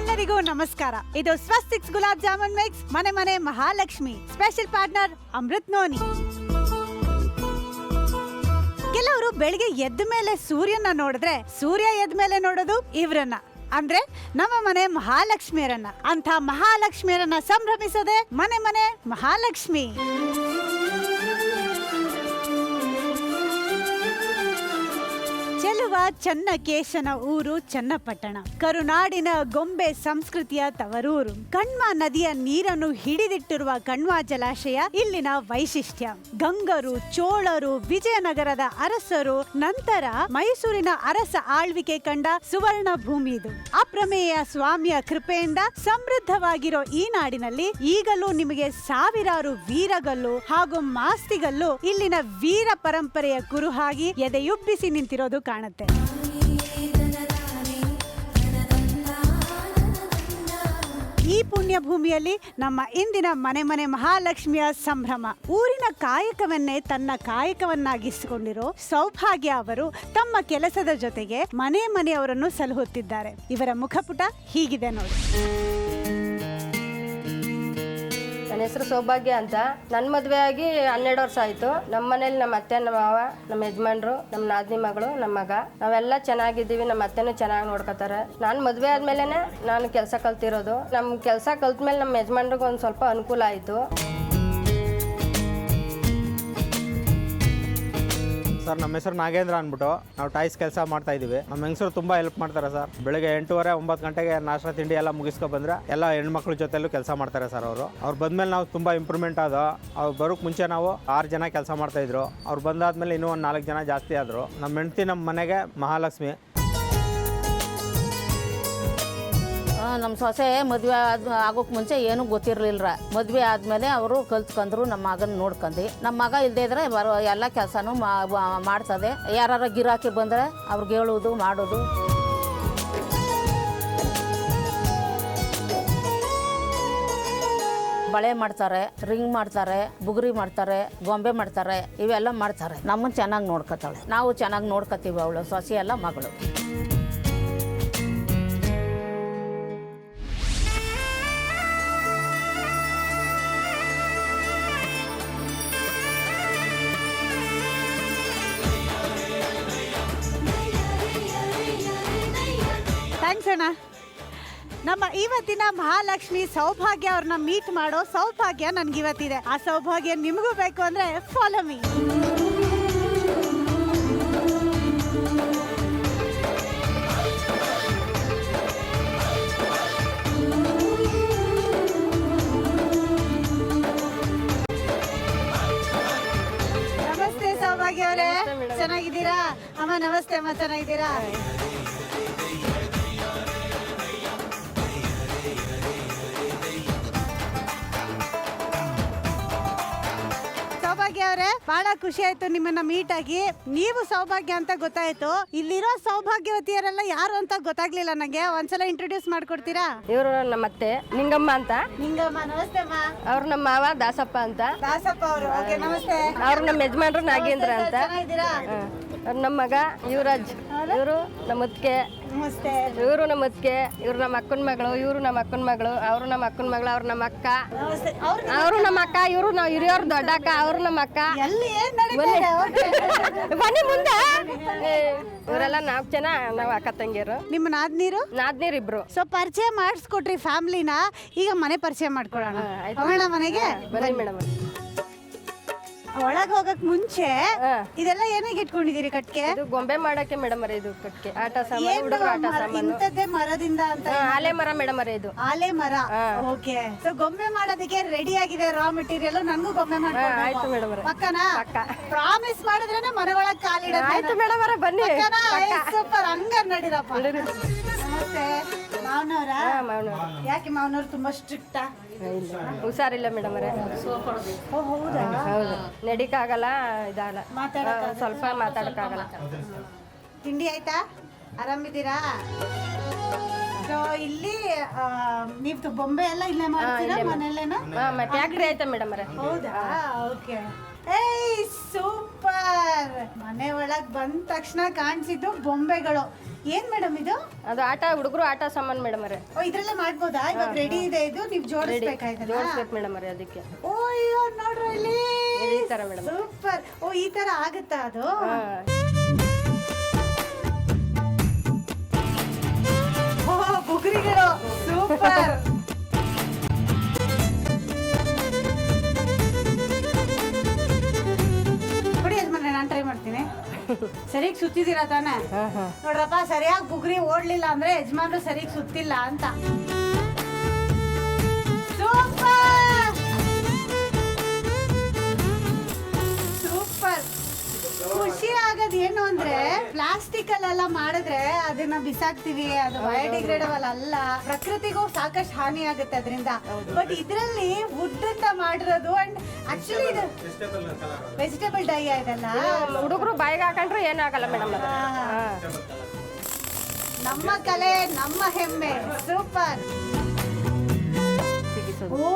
ಎಲ್ಲರಿಗೂ ನಮಸ್ಕಾರ. ಇದು ಸ್ವಸ್ತಿಕ್ಸ್ ಗುಲಾಬ್ ಜಾಮೂನ್ ಮಿಕ್ಸ್ ಮನೆ ಮನೆ Mahalakshmi special partner Amrit noni. ಕೆಲವರು ಬೆಳಿಗ್ಗೆ ಎದ್ದ ಮೇಲೆ ಸೂರ್ಯನ ನೋಡಿದ್ರೆ ಸೂರ್ಯ ಎದ್ದ ಮೇಲೆ ನೋಡೋದು ಇವ್ರನ್ನ, ಅಂದ್ರೆ ನಮ್ಮ ಮನೆ ಮಹಾಲಕ್ಷ್ಮಿಯರನ್ನ. ಅಂತ ಮಹಾಲಕ್ಷ್ಮಿಯರನ್ನ ಸಂಭ್ರಮಿಸೋದೆ ಮನೆ ಮನೆ ಮಹಾಲಕ್ಷ್ಮಿ. ಚೆಲುವ ಚನ್ನಕೇಶನ ಊರು ಚನ್ನಪಟ್ಟಣ, ಕರುನಾಡಿನ ಗೊಂಬೆ ಸಂಸ್ಕೃತಿಯ ತವರೂರು. ಕಣ್ವ ನದಿಯ ನೀರನ್ನು ಹಿಡಿದಿಟ್ಟಿರುವ ಕಣ್ವ ಜಲಾಶಯ ಇಲ್ಲಿನ ವೈಶಿಷ್ಟ್ಯ. ಗಂಗರು, ಚೋಳರು, ವಿಜಯನಗರದ ಅರಸರು, ನಂತರ ಮೈಸೂರಿನ ಅರಸ ಆಳ್ವಿಕೆ ಕಂಡ ಸುವರ್ಣ ಭೂಮಿ ಇದು. ಅಪ್ರಮೇಯ ಸ್ವಾಮಿಯ ಕೃಪೆಯಿಂದ ಸಮೃದ್ಧವಾಗಿರೋ ಈ ನಾಡಿನಲ್ಲಿ ಈಗಲೂ ನಿಮಗೆ ಸಾವಿರಾರು ವೀರಗಲ್ಲು ಹಾಗೂ ಮಾಸ್ತಿಗಲ್ಲು ಇಲ್ಲಿನ ವೀರ ಪರಂಪರೆಯ ಕುರುಹಾಗಿ ಎದೆಯುಬ್ಬಿಸಿ ನಿಂತಿರೋದು ಕಾಣುತ್ತೆ. ಈ ಪುಣ್ಯ ಭೂಮಿಯಲ್ಲಿ ನಮ್ಮ ಇಂದಿನ ಮನೆ ಮನೆ ಮಹಾಲಕ್ಷ್ಮಿಯ ಸಂಭ್ರಮ. ಊರಿನ ಕಾಯಕವನ್ನೇ ತನ್ನ ಕಾಯಕವನ್ನಾಗಿಸಿಕೊಂಡಿರೋ ಸೌಭಾಗ್ಯ ಅವರು ತಮ್ಮ ಕೆಲಸದ ಜೊತೆಗೆ ಮನೆ ಮನೆಯವರನ್ನು ಸಲಹುತ್ತಿದ್ದಾರೆ. ಇವರ ಮುಖಪುಟ ಹೀಗಿದೆ ನೋಡಿ. ನನ್ನ ಹೆಸರು ಸೌಭಾಗ್ಯ ಅಂತ. ನನ್ನ ಮದುವೆ ಆಗಿ 12 ವರ್ಷ ಆಯಿತು. ನಮ್ಮ ಮನೇಲಿ ನಮ್ಮ ಅತ್ತೆ, ನಮ್ಮ ಮಾವ, ನಮ್ಮ ಯಜಮಾನ್ರು, ನಮ್ಮ ನಾದಿನಿ ಮಗಳು, ನಮ್ಮ ಮಗ, ನಾವೆಲ್ಲ ಚೆನ್ನಾಗಿದ್ದೀವಿ. ನಮ್ಮ ಅತ್ತೆನೂ ಚೆನ್ನಾಗಿ ನೋಡ್ಕೋತಾರೆ. ನಾನು ಮದುವೆ ಆದ್ಮೇಲೆ ನಾನು ಕೆಲಸ ಕಲ್ತಿರೋದು. ನಮ್ಮ ಕೆಲಸ ಕಲ್ತ್ಮೇಲೆ ನಮ್ಮ ಯಜಮಾನ್ರಿಗೆ ಒಂದು ಸ್ವಲ್ಪ ಅನುಕೂಲ ಆಯಿತು. ಸರ್, ನಮ್ಮ ಹೆಸರು ನಾಗೇಂದ್ರ ಅಂದ್ಬಿಟ್ಟು ನಾವು ಟೈಸ್ ಕೆಲಸ ಮಾಡ್ತಾ ಇದೀವಿ. ನಮ್ಮ ಹೆಂಗಸರು ತುಂಬಾ ಹೆಲ್ಪ್ ಮಾಡ್ತಾರೆ ಸರ್. ಬೆಳಿಗ್ಗೆ 8:30 9 ಗಂಟೆಗೆ ನಾಷ್ಟ ತಿಂಡಿ ಎಲ್ಲ ಮುಗಿಸ್ಕೊ ಬಂದ್ರೆ ಎಲ್ಲ ಹೆಣ್ಮಕ್ಳ ಜೊತೆಲೂ ಕೆಲಸ ಮಾಡ್ತಾರೆ ಸರ್. ಅವ್ರು ಬಂದ್ಮೇಲೆ ನಾವು ತುಂಬಾ ಇಂಪ್ರೂವ್ಮೆಂಟ್ ಆದೋ. ಅವ್ರು ಬರೋಕ್ ಮುಂಚೆ ನಾವು 6 ಜನ ಕೆಲಸ ಮಾಡ್ತಾ ಇದ್ರು. ಅವ್ರು ಬಂದಾದ್ಮೇಲೆ ಇನ್ನೂ ಒಂದು 4 ಜನ ಜಾಸ್ತಿ ಆದ್ರು. ನಮ್ಮ ಹೆಂಡತಿ ನಮ್ಮ ಮನೆಗೆ ಮಹಾಲಕ್ಷ್ಮಿ. ನಮ್ಮ ಸೊಸೆ ಮದುವೆ ಆಗೋಕೆ ಮುಂಚೆ ಏನೂ ಗೊತ್ತಿರಲಿಲ್ಲ. ಮದುವೆ ಆದಮೇಲೆ ಅವರು ಕಲ್ತ್ಕೊಂಡ್ರು. ನಮ್ಮ ಮಗನ ನೋಡ್ಕೊಂಡು, ನಮ್ಮ ಮಗ ಇಲ್ಲದೇ ಇದ್ರೆ ಎಲ್ಲ ಕೆಲಸನೂ ಮಾಡ್ತದೆ. ಯಾರು ಗಿರಾಕಿ ಬಂದರೆ ಅವ್ರಿಗೆ ಹೇಳೋದು ಮಾಡೋದು. ಬಳೆ ಮಾಡ್ತಾರೆ, ರಿಂಗ್ ಮಾಡ್ತಾರೆ, ಬುಗುರಿ ಮಾಡ್ತಾರೆ, ಗೊಂಬೆ ಮಾಡ್ತಾರೆ, ಇವೆಲ್ಲ ಮಾಡ್ತಾರೆ. ನಮ್ಮನ್ನು ಚೆನ್ನಾಗಿ ನೋಡ್ಕೊತಾಳೆ, ನಾವು ಚೆನ್ನಾಗಿ ನೋಡ್ಕೊತೀವಿ. ಅವಳು ಸೊಸೆ ಎಲ್ಲ ಮಗಳು. ಥ್ಯಾಂಕ್ಸ್ ಅಣ್ಣ. ನಮ್ಮ ಇವತ್ತಿನ ಮಹಾಲಕ್ಷ್ಮಿ ಸೌಭಾಗ್ಯ ಅವ್ರನ್ನ ಮೀಟ್ ಮಾಡೋ ಸೌಭಾಗ್ಯ ನನ್ಗಿವತ್ತಿದೆ. ಆ ಸೌಭಾಗ್ಯ ನಿಮಗೂ ಬೇಕು ಅಂದ್ರೆ ಫಾಲೋ ಮೀ. ನಮಸ್ತೆ ಸೌಭಾಗ್ಯ ಅವರೇ, ಚೆನ್ನಾಗಿದ್ದೀರಾ? ಅಮ್ಮ ನಮಸ್ತೆ ಅಮ್ಮ, ಚೆನ್ನಾಗಿದ್ದೀರಾ? ಸೌಭಾಗ್ಯ ಅವರೇ, ಬಹಳ ಖುಷಿ ಆಯ್ತು ನಿಮ್ಮನ್ನ ಮೀಟ್ ಆಗಿ. ನೀವು ಸೌಭಾಗ್ಯ ಅಂತ ಗೊತ್ತಾಯ್ತು. ಇಲ್ಲಿರೋ ಸೌಭಾಗ್ಯವತಿಯರೆಲ್ಲ ಯಾರು ಅಂತ ಗೊತ್ತಾಗ್ಲಿಲ್ಲ ನಂಗೆ. ಒಂದ್ಸಲ ಇಂಟ್ರೊಡ್ಯೂಸ್ ಮಾಡ್ಕೊಡ್ತೀರಾ? ಇವರು ನಮ್ಮ ಅತ್ತೆ ನಿಂಗಮ್ಮ ಅಂತ. ನಿಂಗಮ್ಮ, ನಮಸ್ತೆ ಅಮ್ಮ. ಅವ್ರು ನಮ್ಮ ಮಾವ ದಾಸಪ್ಪ ಅಂತ. ದಾಸಪ್ಪ ಅವರು, ಓಕೆ ನಮಸ್ತೆ. ಅವ್ರು ನಮ್ಮ ಯಜಮಾನ್ರು ನಾಗೇಂದ್ರ ಅಂತ. ಚೆನ್ನಾಗಿದ್ದೀರಾ? ನಮ್ಮ ಮಗ ಯುವರಾಜ್, ಇವರು ನಮ್ಮ ಮುದ್ಕೆ, ನಮಸ್ತೆ. ಇವರು ನಮ್ಮ ಮುದ್ಕೆ, ಇವ್ರು ನಮ್ಮ ಅಕ್ಕನ ಮಗಳು, ಇವರು ನಮ್ಮ ಅಕ್ಕನ ಮಗಳು, ಅವರು ನಮ್ಮ ಅಕ್ಕನ ಮಗಳು, ಅವ್ರು ನಮ್ಮ ಅಕ್ಕ, ನಮಸ್ತೆ. ಅವರು ನಮ್ಮ ಅಕ್ಕ, ಇವರು ನಾವು ಹಿರಿಯವ್ರ ದೊಡ್ಡ ಅಕ್ಕ, ಅವರು ನಮ್ಮ ಅಕ್ಕ. ಎಲ್ಲಿ ಏನ್ ನಡೀತಾ ಇದೆ? Okay. ಬನ್ನಿ ಮುಂದೆ. ಇವರೆಲ್ಲ 4 ಜನ ನಾವು ಅಕ್ಕ ತಂಗಿಯರು. ನಿಮ್ಮ ನಾದ್ನೀರು ನಾದ್ನೀರ್ ಇಬ್ರು. ಸೊ ಪರಿಚಯ ಮಾಡಿಸ್ಕೊಟ್ರಿ ಫ್ಯಾಮಿಲಿನ. ಈಗ ಮನೆ ಪರಿಚಯ ಮಾಡ್ಕೊಳ್ಳೋಣ. ಹೋಗೋಣ ಮನೆಗೆ. ಬನ್ನಿ ಮೇಡಮ್. ಒಳಗ್ ಹೋಗಕ್ ಮುಂಚೆ ಇದೆಲ್ಲ ಏನಾಗ ಇಟ್ಕೊಂಡಿದೀರಿ ಕಟ್ಕೆ? ಇದು ಗೊಂಬೆ ಮಾಡಕ್ಕೆ ಮೇಡಮ್ ಅರೆ, ಇದು ಕಟ್ಕೆ ಆಟ ಸಾಮಾನು, ಹುಡುಗರ ಆಟ ಸಾಮಾನು. ಇಂಥದ್ದೇ ಮರದಿಂದ ಅಂತ? ಆಲೆ ಮರ ಮೇಡಮ್ ಅರೆ, ಇದು ಆಲೆ ಮರ. ಓಕೆ. ಸೊ ಗೊಂಬೆ ಮಾಡೋದಕ್ಕೆ ರೆಡಿ ಆಗಿದೆ ರಾ ಮೆಟೀರಿಯಲ್. ನನಗೂ ಗೊಂಬೆ ಮಾಡ್ಕೊಂಡು. ಆಯ್ತು ಮೇಡಮ್ ಅರೆ. ಪಕ್ಕನಾ? ಪ್ರಾಮಿಸ್ ಮಾಡಿದ್ರೇನೆ ಮನೆ ಒಳಗ್ ಕಾಲಿಡೋದು. ಆಯ್ತು ಮೇಡಮ್ ಅರೆ, ಬನ್ನಿ. ಸೂಪರ್, ಹಂಗ ನಡೀರಪ್ಪ. ನಮಸ್ತೆ. ಮಾವನವ್ರ? ಯಾಕೆ ಮಾವನವ್ರು ತುಂಬಾ ಸ್ಟ್ರಿಕ್ಟಾ? ಹುಷಾರಿಲ್ಲ ಮೇಡಮ್ ಅರೆ. ಹೌದಾ? ಹೌದು, ನಡಿಕಾಗಲ್ಲ, ಇದಾಗಲ್ಲ, ಸ್ವಲ್ಪ ಮಾತಾಡಕ್ಕಾಗಲ್ಲ. ತಿಂಡಿ ಆಯ್ತಾ? ಆರಾಮಿದ್ದೀರಾ? ಸೊ ಇಲ್ಲಿ ನೀವು ಬೊಂಬೆ ಎಲ್ಲ ಇಲ್ಲೇ ಮಾಡ್ತೀರಾ ಮನೆಯಲ್ಲೇನಾ? ಫ್ಯಾಕ್ಟ್ರಿ ಆಯ್ತಾ ಮೇಡಮ್ ಅರೆ? ಹೌದಾ? ಓಕೆ. ಏಯ್ ಸೂಪರ್. ಮನೆ ಒಳಗ್ ಬಂದ ತಕ್ಷಣ ಕಾಣಿಸಿದ್ದು ಬೊಂಬೆಗಳು. ಏನ್ ಮೇಡಮ್ ಇದು? ಅದು ಹುಡುಗರು ಆಟ ಸಾಮಾನು ಮೇಡಮ್ ಅವರೇ. ಓ ಇದ್ರಲ್ಲೇ ಮಾಡ್ಬೋದಾ? ಇವಾಗ ರೆಡಿ ಇದೆ ಇದು, ನೀವು ಜೋಡಿಸ್ಬೇಕಾಯ್ತಲ್ಲ. ಜೋಡಿಸ್ಬೇಕು ಮೇಡಮ್ ಅವರೇ ಅದಕ್ಕೆ. ಓ ಅಯ್ಯೋ ನೋಡ್ರಿ ಇಲ್ಲಿ ಈ ತರ ಮೇಡಮ್. ಸೂಪರ್. ಓ ಈ ತರ ಆಗುತ್ತಾ ಅದು? ಓ ಬುಗುರಿಗಳು ಸೂಪರ್. ಕೊಡಿ ಯಜಮಾನ್ರೆ, ನಾನು ಟ್ರೈ ಮಾಡ್ತೀನಿ. ಸರಿಯಾಗಿ ಸುತ್ತಿದ್ದೀರಾ ತಾನೆ? ನೋಡ್ರಪ್ಪ, ಸರಿಯಾಗಿ ಬುಗುರಿ ಓಡ್ಲಿಲ್ಲ ಅಂದ್ರೆ ಯಜಮಾನ್ರು ಸರಿಯಾಗಿ ಸುತ್ತಿಲ್ಲ ಅಂತ. Super super. ಖುಷಿ ಆಗೋದು ಏನು ಅಂದ್ರೆ ಪ್ಲಾಸ್ಟಿಕ್ ಅಲ್ಲೆಲ್ಲ ಮಾಡಿದ್ರೆ ಅದನ್ನ ಬಿಸಾಕ್ತಿವಿ, ಅದು ಬಯೋಡಿಗ್ರೇಡಬಲ್ ಅಲ್ಲ, ಪ್ರಕೃತಿಗೂ ಸಾಕಷ್ಟು ಹಾನಿ ಆಗುತ್ತೆ ಅದರಿಂದ. ಬಟ್ ಇದ್ರಲ್ಲಿ ವುಡ್ ಅಂತ ಮಾಡಿರೋದು ಅಂಡ್ ಆಕ್ಚುಲಿ ಇದು ವೆಜಿಟೇಬಲ್ ಡೈ ಇದೆಲ್ಲ. ಹುಡುಗರು ಬಾಯಿಗೆ ಹಾಕೊಂಡ್ರು ಏನಾಗಲ್ಲ ಮೇಡಮ್. ನಮ್ಮ ಕಲೆ ನಮ್ಮ ಹೆಮ್ಮೆ. ಸೂಪರ್. ಓ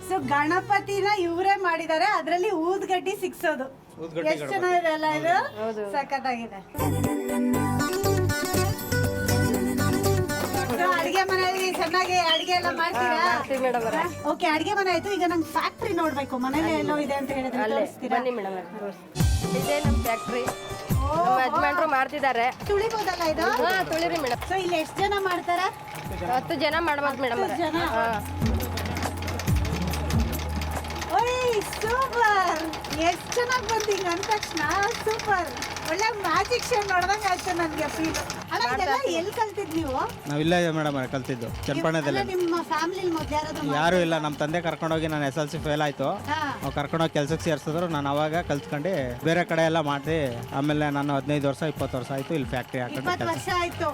ಸೊ ಗಣಪತಿನ ಇವರೇ ಮಾಡಿದ್ದಾರೆ, ಅದರಲ್ಲಿ ಊದ್ಗಡ್ಡಿ ಸಿಕ್ಸೋದು. ಎಷ್ಟು ಚೆನ್ನಾಗಿದೆ ಅಲ್ಲ ಇದು? ಸಖತ್ತಾಗಿದೆ. ಅಡಿಗೆ ಮನೆಯಲ್ಲಿ ಚೆನ್ನಾಗಿ ಅಡಿಗೆ ಎಲ್ಲ ಮಾಡ್ತೀರಾ? ಮೇಡಮ್ ಓಕೆ, ಅಡಿಗೆ ಮನೆ ಆಯ್ತು. ಈಗ ನಂಗೆ ಫ್ಯಾಕ್ಟ್ರಿ ನೋಡ್ಬೇಕು, ಮನೇಲಿ ಎಲ್ಲೋ ಇದೆ ಅಂತ ಹೇಳಿದ್ರೆ ತೋರಿಸ್ತೀರಾ? ಬನ್ನಿ ಮೇಡಮ್. ಇದೇ ನಮ್ಮ ಫ್ಯಾಕ್ಟ್ರಿ, ನಮ್ಮ ಯಜಮಾನ್ರು ಮಾಡ್ತಿದ್ದಾರೆ. ತುಳಿಬೋದಲ್ಲ ಇದು? ತುಳಿರಿ ಮೇಡಮ್. ಸೊ ಇಲ್ಲಿ ಎಷ್ಟು ಜನ ಮಾಡ್ತಾರ? 10 ಜನ ಮಾಡ್ಬೋದು ಮೇಡಮ್. ಜನ. ಓಯ್ ಸೂಪರ್. ಎಷ್ಟು ಚೆನ್ನಾಗಿ ಬಂದಿಲ್ಲ ಅಂದ ತಕ್ಷಣ ಸೂಪರ್. ಒಳ್ಳೆ ಮ್ಯಾಜಿಕ್ ಶೋ ನೋಡ್ದಂಗೆ ಆಯ್ತು ನನಗೆ ಫೀಲ್. ಅಲ್ಲ ಇದೆಲ್ಲ ಎಲ್ಲಿ ಕಲ್ತಿದ್ ನೀವು? ನಾವಿಲ್ಲ ಮೇಡಮ್ ಕಲ್ತಿದ್ದು ಚನ್ನಪಟ್ಟಣದಲ್ಲಿ. ನಿಮ್ಮ ಫ್ಯಾಮಿಲಿ ಮೊದಲು ಯಾರಾದ್ರೂ ಯಾರು ಇಲ್ಲ, ನಮ್ಮ ತಂದೆ ಕರ್ಕೊಂಡೋಗಿ ನಾನು SLC ಫೇಲ್ ಆಯಿತು. ಅವ್ರು ಕರ್ಕೊಂಡೋಗಿ ಕೆಲ್ಸಕ್ಕೆ ಸೇರಿಸಿದ್ರು. ನಾನು ಅವಾಗ ಕಲ್ತ್ಕೊಂಡು ಬೇರೆ ಕಡೆ ಎಲ್ಲ ಮಾಡಿ ಆಮೇಲೆ ನಾನು 15 ವರ್ಷ 20 ವರ್ಷ ಆಯಿತು ಇಲ್ಲಿ ಫ್ಯಾಕ್ಟ್ರಿ ಹಾಕೊಂಡು 20 ವರ್ಷ ಆಯ್ತು.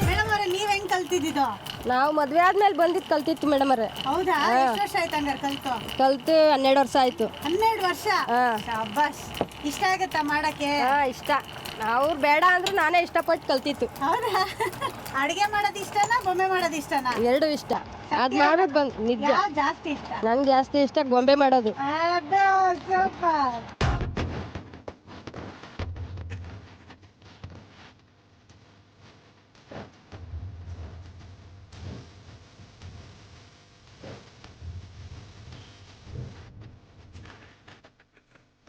ಮೇಡಮ್ ಅವರೇ, ನೀವ್ ಹೆಂಗ್ ಕಲ್ತಿದ್ದು? ನಾವು ಮದ್ವೆ ಆದ್ಮೇಲೆ ಬಂದಿದ್ದು ಕಲ್ತಿತ್ತು ಮೇಡಮ್ ಅವರೇ. ಹೌದಾ? ಎಷ್ಟು ವರ್ಷ ಆಯ್ತು ಹಂಗಾರೆ ಕಲ್ತು? 12 ವರ್ಷ ಆಯ್ತು. 12 ವರ್ಷ. ಶಾಬಾಷ್. ಇಷ್ಟ ಆಗತ್ತಾ ಮಾಡಕ್ಕೆ? ಇಷ್ಟ. ಅವ್ರು ಬೇಡ ಅಂದ್ರು ನಾನೇ ಇಷ್ಟಪಟ್ಟು ಕಲ್ತಿತ್ತು. ಹೌದಾ? ಅಡಿಗೆ ಮಾಡೋದು ಇಷ್ಟನಾ ಬೊಂಬೆ ಮಾಡೋದು ಇಷ್ಟನಾ? 2 ಇಷ್ಟ. ಅದ್ ಮಾಡೋದು ನಿಜ. ಯಾವ್ದು ಜಾಸ್ತಿ ಇಷ್ಟ? ನಂಗೆ ಜಾಸ್ತಿ ಇಷ್ಟ ಗೊಂಬೆ ಮಾಡೋದು. ಅದು ಸೂಪರ್.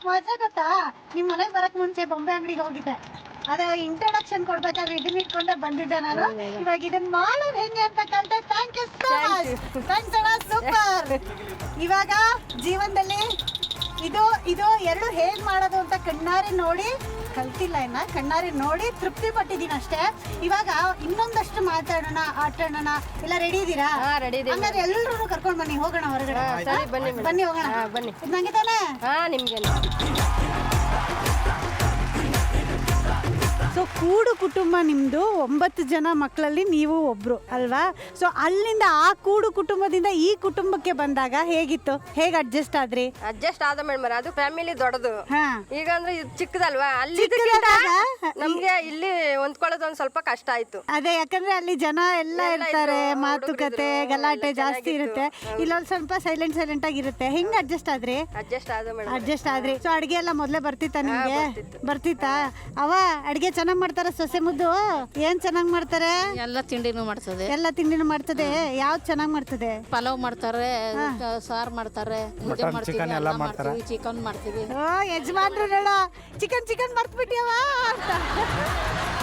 ಮಜಾ ಗೊತ್ತಾ? ನಿಮ್ ಮನೆಗೆ ಬರಕ್ ಮುಂಚೆ ಬೊಂಬೆ ಅಂಗಡಿಗೆ ಹೋಗಿದ್ದೆ. ಅದು ಇಂಟ್ರೊಡಕ್ಷನ್ ಕೊಡ್ಬೇಕಾದ್ರೆ ಇದನ್ನ ಇಟ್ಕೊಂಡೆ ಬಂದಿದ್ದೆ ನಾನು. ಇವಾಗ ಇದನ್ನ ಮಾಡೋದು ಹೆಂಗೆ ಅಂತ ಕಲ್ತೆ. Thank you so much. Thanks ಅಣ್ಣ, ಸೂಪರ್. ಇವಾಗ ಜೀವನದಲ್ಲಿ ಇದು ಎರಡು ಹೇಗ್ ಮಾಡೋದು ಅಂತ ಕಣ್ಣಾರಿ ನೋಡಿ ಕಲ್ತಿಲ್ಲ, ಇನ್ನ ಕಣ್ಣಾರಿ ನೋಡಿ ತೃಪ್ತಿ ಪಟ್ಟಿದ್ದೀನಿ ಅಷ್ಟೇ. ಇವಾಗ ಇನ್ನೊಂದಷ್ಟು ಮಾತಾಡೋಣ, ಆಟಾಡೋಣ. ಎಲ್ಲ ರೆಡಿ ಇದ್ದೀರಾ? ರೆಡಿ ಇದೆ. ಹಂಗಾದ್ರೆ ಎಲ್ಲರೂ ಕರ್ಕೊಂಡು ಬನ್ನಿ, ಹೋಗೋಣ ಹೊರಗಡೆ. ಸರಿ ಬನ್ನಿ ಬನ್ನಿ ಹೋಗೋಣ. ಬನ್ನಿ. ನಂಗೆ ತಾನೆ? ನಿಮ್ಗೆ. ಸೊ ಕೂಡು ಕುಟುಂಬ ನಿಮ್ಮದು, 9 ಜನ ಮಕ್ಕಳಲ್ಲಿ ನೀವು ಒಬ್ರು ಅಲ್ವಾ? ಸೊ ಅಲ್ಲಿಂದ ಆ ಕೂಡು ಕುಟುಂಬದಿಂದ ಈ ಕುಟುಂಬಕ್ಕೆ ಬಂದಾಗ ಹೇಗಿತ್ತು? ಹೇಗೆ ಅಡ್ಜಸ್ಟ್ ಆದ್ರಿ? ಅಡ್ಜಸ್ಟ್ ಆದ ಮೇಡಮ್. ಅದು ಫ್ಯಾಮಿಲಿ ದೊಡ್ಡದು. ಈಗ ಅಂದ್ರೆ ಇದು ಚಿಕ್ಕದಲ್ವಾ, ಅಲ್ಲಿ ನಮ್ಗೆ ಇಲ್ಲಿ ಹೊಂದ್ಕೊಳ್ಳೋದು ಒಂದ್ ಸ್ವಲ್ಪ ಕಷ್ಟ ಆಯ್ತು. ಅದೇ, ಯಾಕಂದ್ರೆ ಅಲ್ಲಿ ಜನ ಎಲ್ಲ ಇರ್ತಾರೆ, ಮಾತುಕತೆ ಗಲಾಟೆ ಜಾಸ್ತಿ ಇರುತ್ತೆ. ಇಲ್ಲೊಂದ್ ಸ್ವಲ್ಪ ಸೈಲೆಂಟ್ ಆಗಿರುತ್ತೆ. ಹೆಂಗ್ ಅಡ್ಜಸ್ಟ್ ಆದ್ರಿ? ಅಡ್ಜಸ್ಟ್ ಆದ ಮೇಡಮ್. ಅಡ್ಜಸ್ಟ್ ಆದ್ರಿ. ಸೊ ಅಡ್ಗೆ ಎಲ್ಲ ಮೊದ್ಲೇ ಬರ್ತಿತ್ತಾ ನಿಮ್ಗೆ? ಬರ್ತಿತ್ತಾ? ಅವ ಅಡ್ಗೆ ಚೆನ್ನಾಗ್ ಮಾಡ್ತಾರ? ಸೊಸೆ ಮುದ್ದು ಏನ್ ಚೆನ್ನಾಗ್ ಮಾಡ್ತಾರೆ? ಎಲ್ಲ ತಿಂಡಿನೂ ಮಾಡ್ತದೆ. ಎಲ್ಲ ತಿಂಡಿನೂ ಮಾಡ್ತದೆ. ಯಾವ್ದು ಚೆನ್ನಾಗ್ ಮಾಡ್ತದೆ? ಪಲಾವ್ ಮಾಡ್ತಾರೆ, ಸಾರು ಮಾಡ್ತಾರೆ, ಮುದ್ದೆ ಮಾಡ್ತೀವಿ, ಎಲ್ಲ ಮಾಡ್ತೀವಿ, ಚಿಕನ್ ಮಾಡ್ತೀವಿ. ಓ ಯಜಮಾನ್ರು ನೋಡ, ಚಿಕನ್ ಮರ್ತ್ಬಿಟ್ಟಿಯವ ಅಂತ.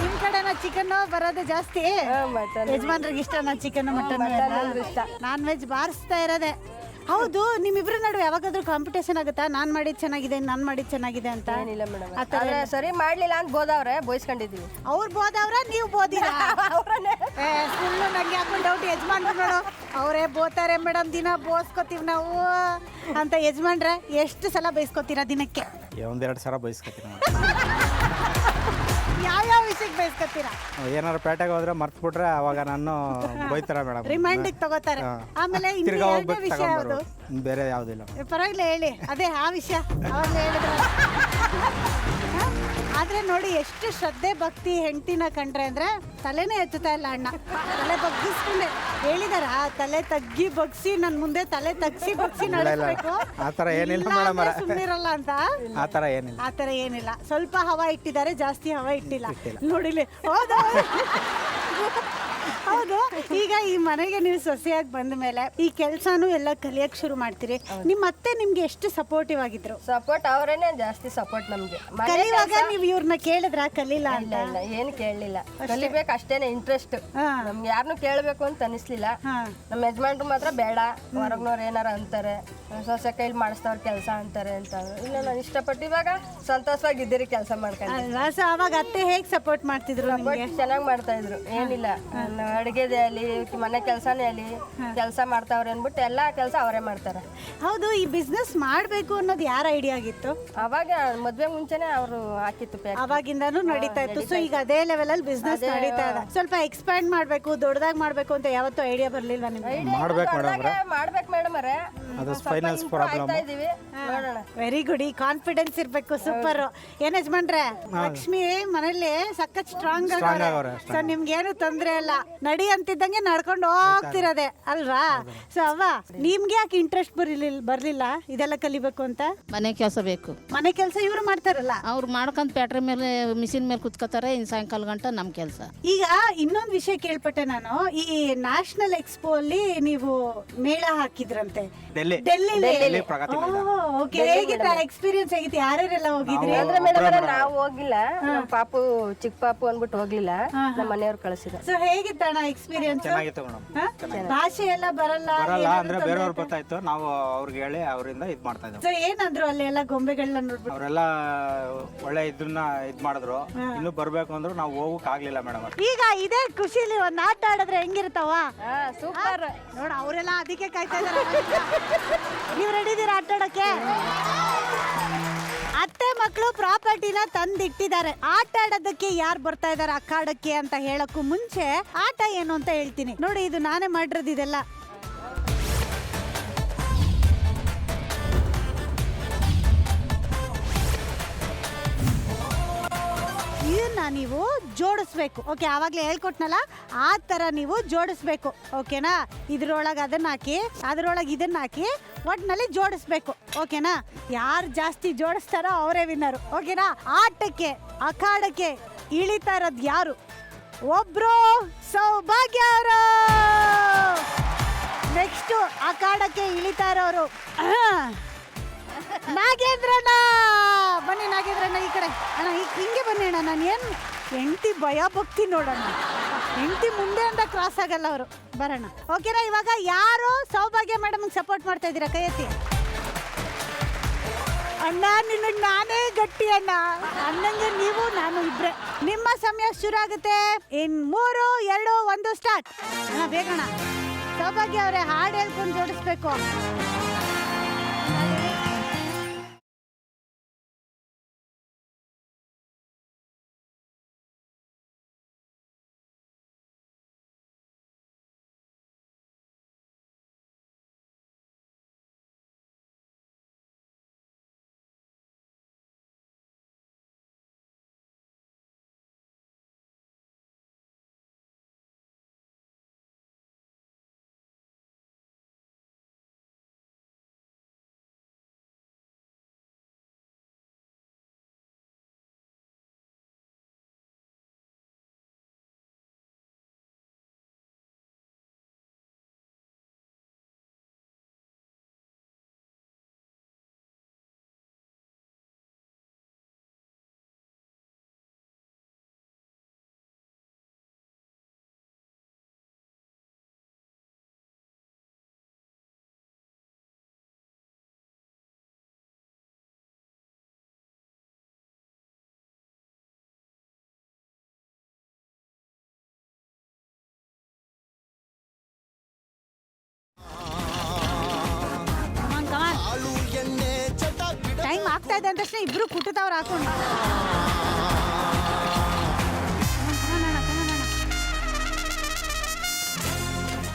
ನಿಮ್ ಕಡೆನ ಚಿಕನ್ ಬರೋದು ಜಾಸ್ತಿ. ಯಜಮಾನ್ರಿಗೆ ಇಷ್ಟನಾ ಚಿಕನ್ ಮಟನ್? ನಾನ್ ವೆಜ್ ಬಾರಿಸ್ತಾ ಇರೋದೆ. ಹೌದು, ನಿಮ್ಮಿಬ್ರು ನಡುವೆ ಯಾವಾಗಾದ್ರೂ ಕಾಂಪಿಟೇಷನ್ ಆಗುತ್ತಾ? ನಾನ್ ಮಾಡಿದ್ ಚೆನ್ನಾಗಿದೆ ಅಂತ? ಏನಿಲ್ಲ ಮೇಡಮ್. ಆದ್ರೆ ಸರಿ ಮಾಡ್ಲಿಲ್ಲ ಅಂತ ಬೋದವ್ರೆ ಬೋಯಿಸ್ಕೊಂಡಿದೀವಿ. ಅವ್ರು ಬೋದವ್ರ, ನೀವು ಬೋದಿರಾ? ಸುಳ್ಳು, ನಂಗೆ ಯಾಕೊಂಡು ಡೌಟ್. ಯಜಮಾನ್ರು ನೋಡು, ಅವರೇ ಬೋತಾರೆ ಮೇಡಮ್, ದಿನ ಬೋಸ್ಕೋತೀವಿ ನಾವು ಅಂತ. ಯಜಮಾನ್ರೆ ಎಷ್ಟು ಸಲ ಬೈಸ್ಕೋತೀರಾ ದಿನಕ್ಕೆ? 1-2 ಸಲ ಬೈಸ್ಕೊತೀನಿ. ಯಾವ ವಿಷಯಕ್ಕೆ ಬೈಸ್ಕೊತೀರಾ? ಏನಾರು ಪೇಟೆಗೆ ಹೋದ್ರೆ ಮರ್ತ್ಬಿಟ್ರೆ ಅವಾಗ ನಾನು ಬೈತಾರ ಮೇಡಮ್, ರಿಮೈಂಡಿಗೆ ತಗೋತಾರೆ. ಆಮೇಲೆ ತಿರ್ಗಾ ಎರಡನೇ ಹೋಗ್ಬೇಕು ವಿಷಯ ಯಾವುದು? ಬೇರೆ ಯಾವುದಿಲ್ಲ. ಪರವಾಗಿಲ್ಲ ಹೇಳಿ, ಅದೇ ಆ ವಿಷಯ ಅವಾಗಲೇ ಹೇಳಿದ್ರೆ. ಆದ್ರೆ ನೋಡಿ, ಎಷ್ಟು ಶ್ರದ್ಧೆ ಭಕ್ತಿ ಹೆಂಡತಿನ ಕಂಡ್ರೆ ಅಂದ್ರೆ ತಲೆನೇ ಎತ್ತುತ್ತಾ ಇಲ್ಲ ಅಣ್ಣ. ತಲೆ ಬಗ್ಗಿಸ್ಕೊಂಡೆ ಹೇಳಿದಾರ ತಲೆ ತಗ್ಗಿ ಬಗ್ಸಿ ನನ್ ಮುಂದೆ ತಲೆ ತಗ್ಸಿ ಬಗ್ಸಿ ನಡೆಸಬೇಕು ಆ ಥರ ಏನಿಲ್ಲ ಮೇಡಮ್ ಅವರೇ, ಸುಮ್ಮನಿರಲ್ಲ ಅಂತ. ಆ ಥರ ಏನಿಲ್ಲ. ಆ ಥರ ಏನಿಲ್ಲ. ಸ್ವಲ್ಪ ಹವಾ ಇಟ್ಟಿದ್ದಾರೆ, ಜಾಸ್ತಿ ಹವಾ ಇಟ್ಟಿಲ್ಲ. ನೋಡಿಲಿ ಹೌದಾ? ಹೌದು. ಈಗ ಈ ಮನೆಗೆ ನೀವು ಸೊಸೆಯಾಗಿ ಬಂದ ಮೇಲೆ ಈ ಕೆಲ್ಸಾನು ಎಲ್ಲ ಕಲಿಯಕ್ ಶುರು ಮಾಡ್ತೀರಿ. ನಿಮ್ಮ ಅತ್ತೆ ನಿಮ್ಗೆ ಎಷ್ಟು ಸಪೋರ್ಟಿವ್ ಆಗಿದ್ರು? ಸಪೋರ್ಟ್ ಅವರೇನೆ ಜಾಸ್ತಿ ಸಪೋರ್ಟ್ ನಮ್ಗೆ. ಕಲಿಯುವಾಗ ನೀವು ಇವ್ರನ್ನ ಕೇಳಿದ್ರ ಕಲಿಲ್ಲ ಅಂತ? ಇಲ್ಲ ಏನು ಕೇಳಲಿಲ್ಲ. ಕಲಿಬೇಕು ಅಷ್ಟೇನೆ ಇಂಟ್ರೆಸ್ಟ್. ನಮ್ಗೆ ಯಾರನ್ನು ಕೇಳಬೇಕು ಅಂತ ಅನಿಸ್ಲಿಲ್ಲ. ನಮ್ಮ ಯಜಮಾನ್ರು ಮಾತ್ರ ಬೇಡ, ಹೊರಗ್ನವ್ರು ಏನಾರ ಅಂತಾರೆ, ಸೊಸೆ ಕೈಲಿ ಮಾಡಿಸ್ತವ್ರ ಕೆಲಸ ಅಂತಾರೆ ಅಂತ. ಇಲ್ಲ ನಾನು ಇಷ್ಟಪಟ್ಟು ಇವಾಗ ಸಂತೋಷವಾಗಿದ್ದೀರಿ ಕೆಲಸ ಮಾಡ್ಕೊಂಡು. ಅಲ್ವಾ? ಸೊ ಅವಾಗ ಅತ್ತೆ ಹೇಗ್ ಸಪೋರ್ಟ್ ಮಾಡ್ತಿದ್ರು ನಿಮ್ಗೆ? ಚೆನ್ನಾಗಿ ಮಾಡ್ತಾ ಇದ್ರು, ಏನಿಲ್ಲ. ಅಡುಗೆದೇ ಆಗಲಿ ಮನೆ ಕೆಲಸನೇ ಆಗಲಿ ಕೆಲಸ ಮಾಡ್ತಾವ್ರೆ ಅಂದ್ಬಿಟ್ಟು ಎಲ್ಲಾ ಕೆಲಸ ಅವರೇ ಮಾಡ್ತಾರೆ. ಹೌದು. ಈ ಬಿಸ್ನೆಸ್ ಮಾಡ್ಬೇಕು ಅನ್ನೋದು ಯಾರ ಐಡಿಯಾ ಆಗಿತ್ತು? ಅವಾಗ ಮದ್ವೆ ಮುಂಚೆನೆ ಅವರು ಹಾಕಿತ್ತು ಪ್ಯಾಕ್. ಅವಾಗಿಂದಾನು ನಡೀತಾ ಇತ್ತು. ಸೊ ಈಗ ಅದೇ ಲೆವೆಲ್ ಅಲ್ಲಿ ಬಿಸ್ನೆಸ್ ನಡೀತಾ ಇದೆ. ಸ್ವಲ್ಪ ಎಕ್ಸ್ಪ್ಯಾಂಡ್ ಮಾಡ್ಬೇಕು, ದೊಡ್ಡದಾಗಿ ಮಾಡ್ಬೇಕು ಅಂತ ಯಾವತ್ತೂ ಐಡಿಯಾ ಬರ್ಲಿಲ್ವಾ ನಿಮ್ಗೆ? ಮಾಡ್ಬೇಕು ಮೇಡಮ್ ಅವರೇ, ಅದು ಫೈನಾನ್ಸ್ ಪ್ರಾಬ್ಲಮ್. ಇದೀವಿ ನೋಡೋಣ. Very good. ಈ ಕಾನ್ಫಿಡೆನ್ಸ್ ಇರ್ಬೇಕು. ಸೂಪರ್. ಏನ್ ಯಜಮಾನ್ರೆ, ಲಕ್ಷ್ಮಿ ಮನೇಲಿ ಸಖತ್ ಸ್ಟ್ರಾಂಗ್ ಆಗವ್ರೆ. ಸೊ ನಿಮ್ಗೆ ಏನು ತೊಂದ್ರೆ ಇಲ್ಲ, ನಡಿ ಅಂತಿದ್ದಂಗೆ ನಡ್ಕೊಂಡು ಹೋಗ್ತಿರೋದೆ ಅಲ್ವಾ? ಸೊ ಅವ್ವ, ನಿಮ್ಗೆ ಯಾಕೆ ಇಂಟ್ರೆಸ್ಟ್ ಬರ್ಲಿಲ್ಲ ಇದೆಲ್ಲ ಕಲಿಬೇಕು ಅಂತ? ಮನೆ ಕೆಲಸ ಬೇಕು. ಮನೆ ಕೆಲಸ ಇವ್ರು ಮಾಡ್ತಾರಲ್ಲ, ಅವ್ರು ಮಾಡ್ಕೊಂಡ್ ಪ್ಯಾಟ್ರಿ ಮೇಲೆ ಮಿಷಿನ್ ಮೇಲೆ ಕುತ್ಕೋತಾರೆ. ಇನ್ನು ಸಾಯಂಕಾಲ ಗಂಟ ನಮ್ಮ ಕೆಲಸ. ಈಗ ಇನ್ನೊಂದು ವಿಷಯ ಕೇಳ್ಪಟ್ಟೆ ನಾನು. ಈ ನ್ಯಾಷನಲ್ ಎಕ್ಸ್ಪೋ ಅಲ್ಲಿ ನೀವು ಮೇಳ ಹಾಕಿದ್ರಂತೆ ಡೆಲ್ಲಿಲಿ. Okay, ಹೇಗಿತ್ತ experience? ಹೇಗಿತ್ತು? ಯಾರ್ಯಾರೆಲ್ಲ ಹೋಗಿದ್ರಿ? ಅಂದ್ರೆ ಮೇಡಮ್ ನಾವು ಹೋಗಿಲ್ಲ, ನಮ್ಮ ಪಾಪು ಚಿಕ್ಕ ಪಾಪು ಅನ್ಬಿಟ್ಟು ಹೋಗ್ಲಿಲ್ಲ, ನಮ್ಮ ಮನೆಯವ್ರು ಕಳಿಸಿದ. ಸೊ ಹೇಗಿತ್ತಣ್ಣ ಎಕ್ಸ್ಪೀರಿಯನ್ಸ್? ಚೆನ್ನಾಗಿತ್ತು ಮೇಡಮ್. ಭಾಷೆ ಎಲ್ಲ ಬರಲ್ಲ ಅಂದ್ರೆ ಬೇರೆಯವ್ರು ಗೊತ್ತಾಯ್ತು, ನಾವು ಅವ್ರಿಗೆ ಹೇಳಿ ಅವರಿಂದ ಇದ್ ಮಾಡ್ತಾ ಇದ್ದೀವಿ. ಸೊ ಏನಂದ್ರು ಅಲ್ಲಿ ಎಲ್ಲ ಗೊಂಬೆಗಳನ್ನ ನೋಡ್ಬಿಟ್ಟು? ಅವರೆಲ್ಲ ಒಳ್ಳೆ ಇದನ್ನ ಇದ್ ಮಾಡಿದ್ರು. ಇನ್ನು ಬರ್ಬೇಕು ಅಂದ್ರು ನಾವು ಹೋಗಕ್ ಆಗ್ಲಿಲ್ಲ ಮೇಡಮ್. ಈಗ ಇದೇ ಖುಷಿಲಿ ಒಂದ್ ಆಟ ಆಡಿದ್ರೆ ಹೆಂಗಿರ್ತಾವ? ಸೂಪರ್. ನೋಡ, ಅವರೆಲ್ಲ ಅದಕ್ಕೆ ಕಾಯ್ತಾ ಇದಾರೆ. ನೀವು ರೆಡಿ ಇದೀರಾ ಆಟ ಆಡಕ್ಕೆ? ಅತ್ತೆ ಮಕ್ಕಳು ಪ್ರಾಪರ್ಟಿನ ತಂದಿಟ್ಟಿದ್ದಾರೆ. ಆಟ ಆಡೋದಕ್ಕೆ ಯಾರು ಬರ್ತಾ ಇದಾರೆ ಅಖಾಡಕ್ಕೆ ಅಂತ ಹೇಳಕ್ಕೂ ಮುಂಚೆ ಆಟ ಏನು ಅಂತ ಹೇಳ್ತೀನಿ ನೋಡಿ. ಇದು ನಾನೇ ಮಾಡಿರೋದು ಇದೆಲ್ಲ. ಇದನ್ನ ನೀವು ಜೋಡಿಸ್ಬೇಕು. ಓಕೆ, ಆವಾಗಲೇ ಹೇಳ್ಕೊಟ್ನಲ್ಲ, ಆ ಥರ ನೀವು ಜೋಡಿಸ್ಬೇಕು. ಓಕೆನಾ? ಇದ್ರೊಳಗೆ ಅದನ್ನ ಹಾಕಿ, ಅದ್ರೊಳಗೆ ಇದನ್ನ ಹಾಕಿ, ಒಟ್ಟಿನಲ್ಲಿ ಜೋಡಿಸ್ಬೇಕು. ಓಕೆನಾ? ಯಾರು ಜಾಸ್ತಿ ಜೋಡಿಸ್ತಾರೋ ಅವರೇ ವಿನ್ನರು. ಓಕೆನಾ? ಆಟಕ್ಕೆ ಅಖಾಡಕ್ಕೆ ಇಳಿತಾ ಇರೋದು ಯಾರು? ಒಬ್ರು ಸೌಭಾಗ್ಯ ಅವರು. ನೆಕ್ಸ್ಟ್ ಅಖಾಡಕ್ಕೆ ಇಳಿತಾ ಇರೋರು ನಾಗೇಂದ್ರಣ್ಣ. ಬನ್ನಿ ನಾಗೇಂದ್ರಣ್ಣ ಈ ಕಡೆ. ಅಣ್ಣ ಹಿಂಗೆ ಬನ್ನಿ ಅಣ್ಣ. ನಾನು ಏನು ಹೆಂಡತಿ ಭಯ ಭಕ್ತಿ ನೋಡೋಣ. ಹೆಂಡತಿ ಮುಂದೆ ಅಂತ ಕ್ರಾಸ್ ಆಗಲ್ಲ ಅವರು. ಬರೋಣ. ಓಕೆನಾ? ಇವಾಗ ಯಾರು ಸೌಭಾಗ್ಯ ಮೇಡಮ್ಗೆ ಸಪೋರ್ಟ್ ಮಾಡ್ತಾ ಇದ್ದೀರಾ? ಕೈ ಎತ್ತಿ. ಅಣ್ಣ ನಿನಗೆ ನಾನೇ ಗಟ್ಟಿ ಅಣ್ಣ. ಅಣ್ಣಂಗೆ ನೀವು ನಾನು ಇಬ್ರೆ. ನಿಮ್ಮ ಸಮಯ ಶುರು ಆಗುತ್ತೆ. ಇನ್ 3, 2, 1 ಸ್ಟಾರ್ಟ್. ಅಣ್ಣ ಬೇಗಣ. ಸೌಭಾಗ್ಯ ಅವರೇ ಹಾಡು ಹೇಳ್ಕೊಂಡು ಜೋಡಿಸ್ಬೇಕು. ಟೈಮ್ ಆಗ್ತಾ ಇದೆ ಅಂದ ತಕ್ಷಣ ಇಬ್ರು ಕುಟ್ಟದವ್ರು ಹಾಕೊಂಡು.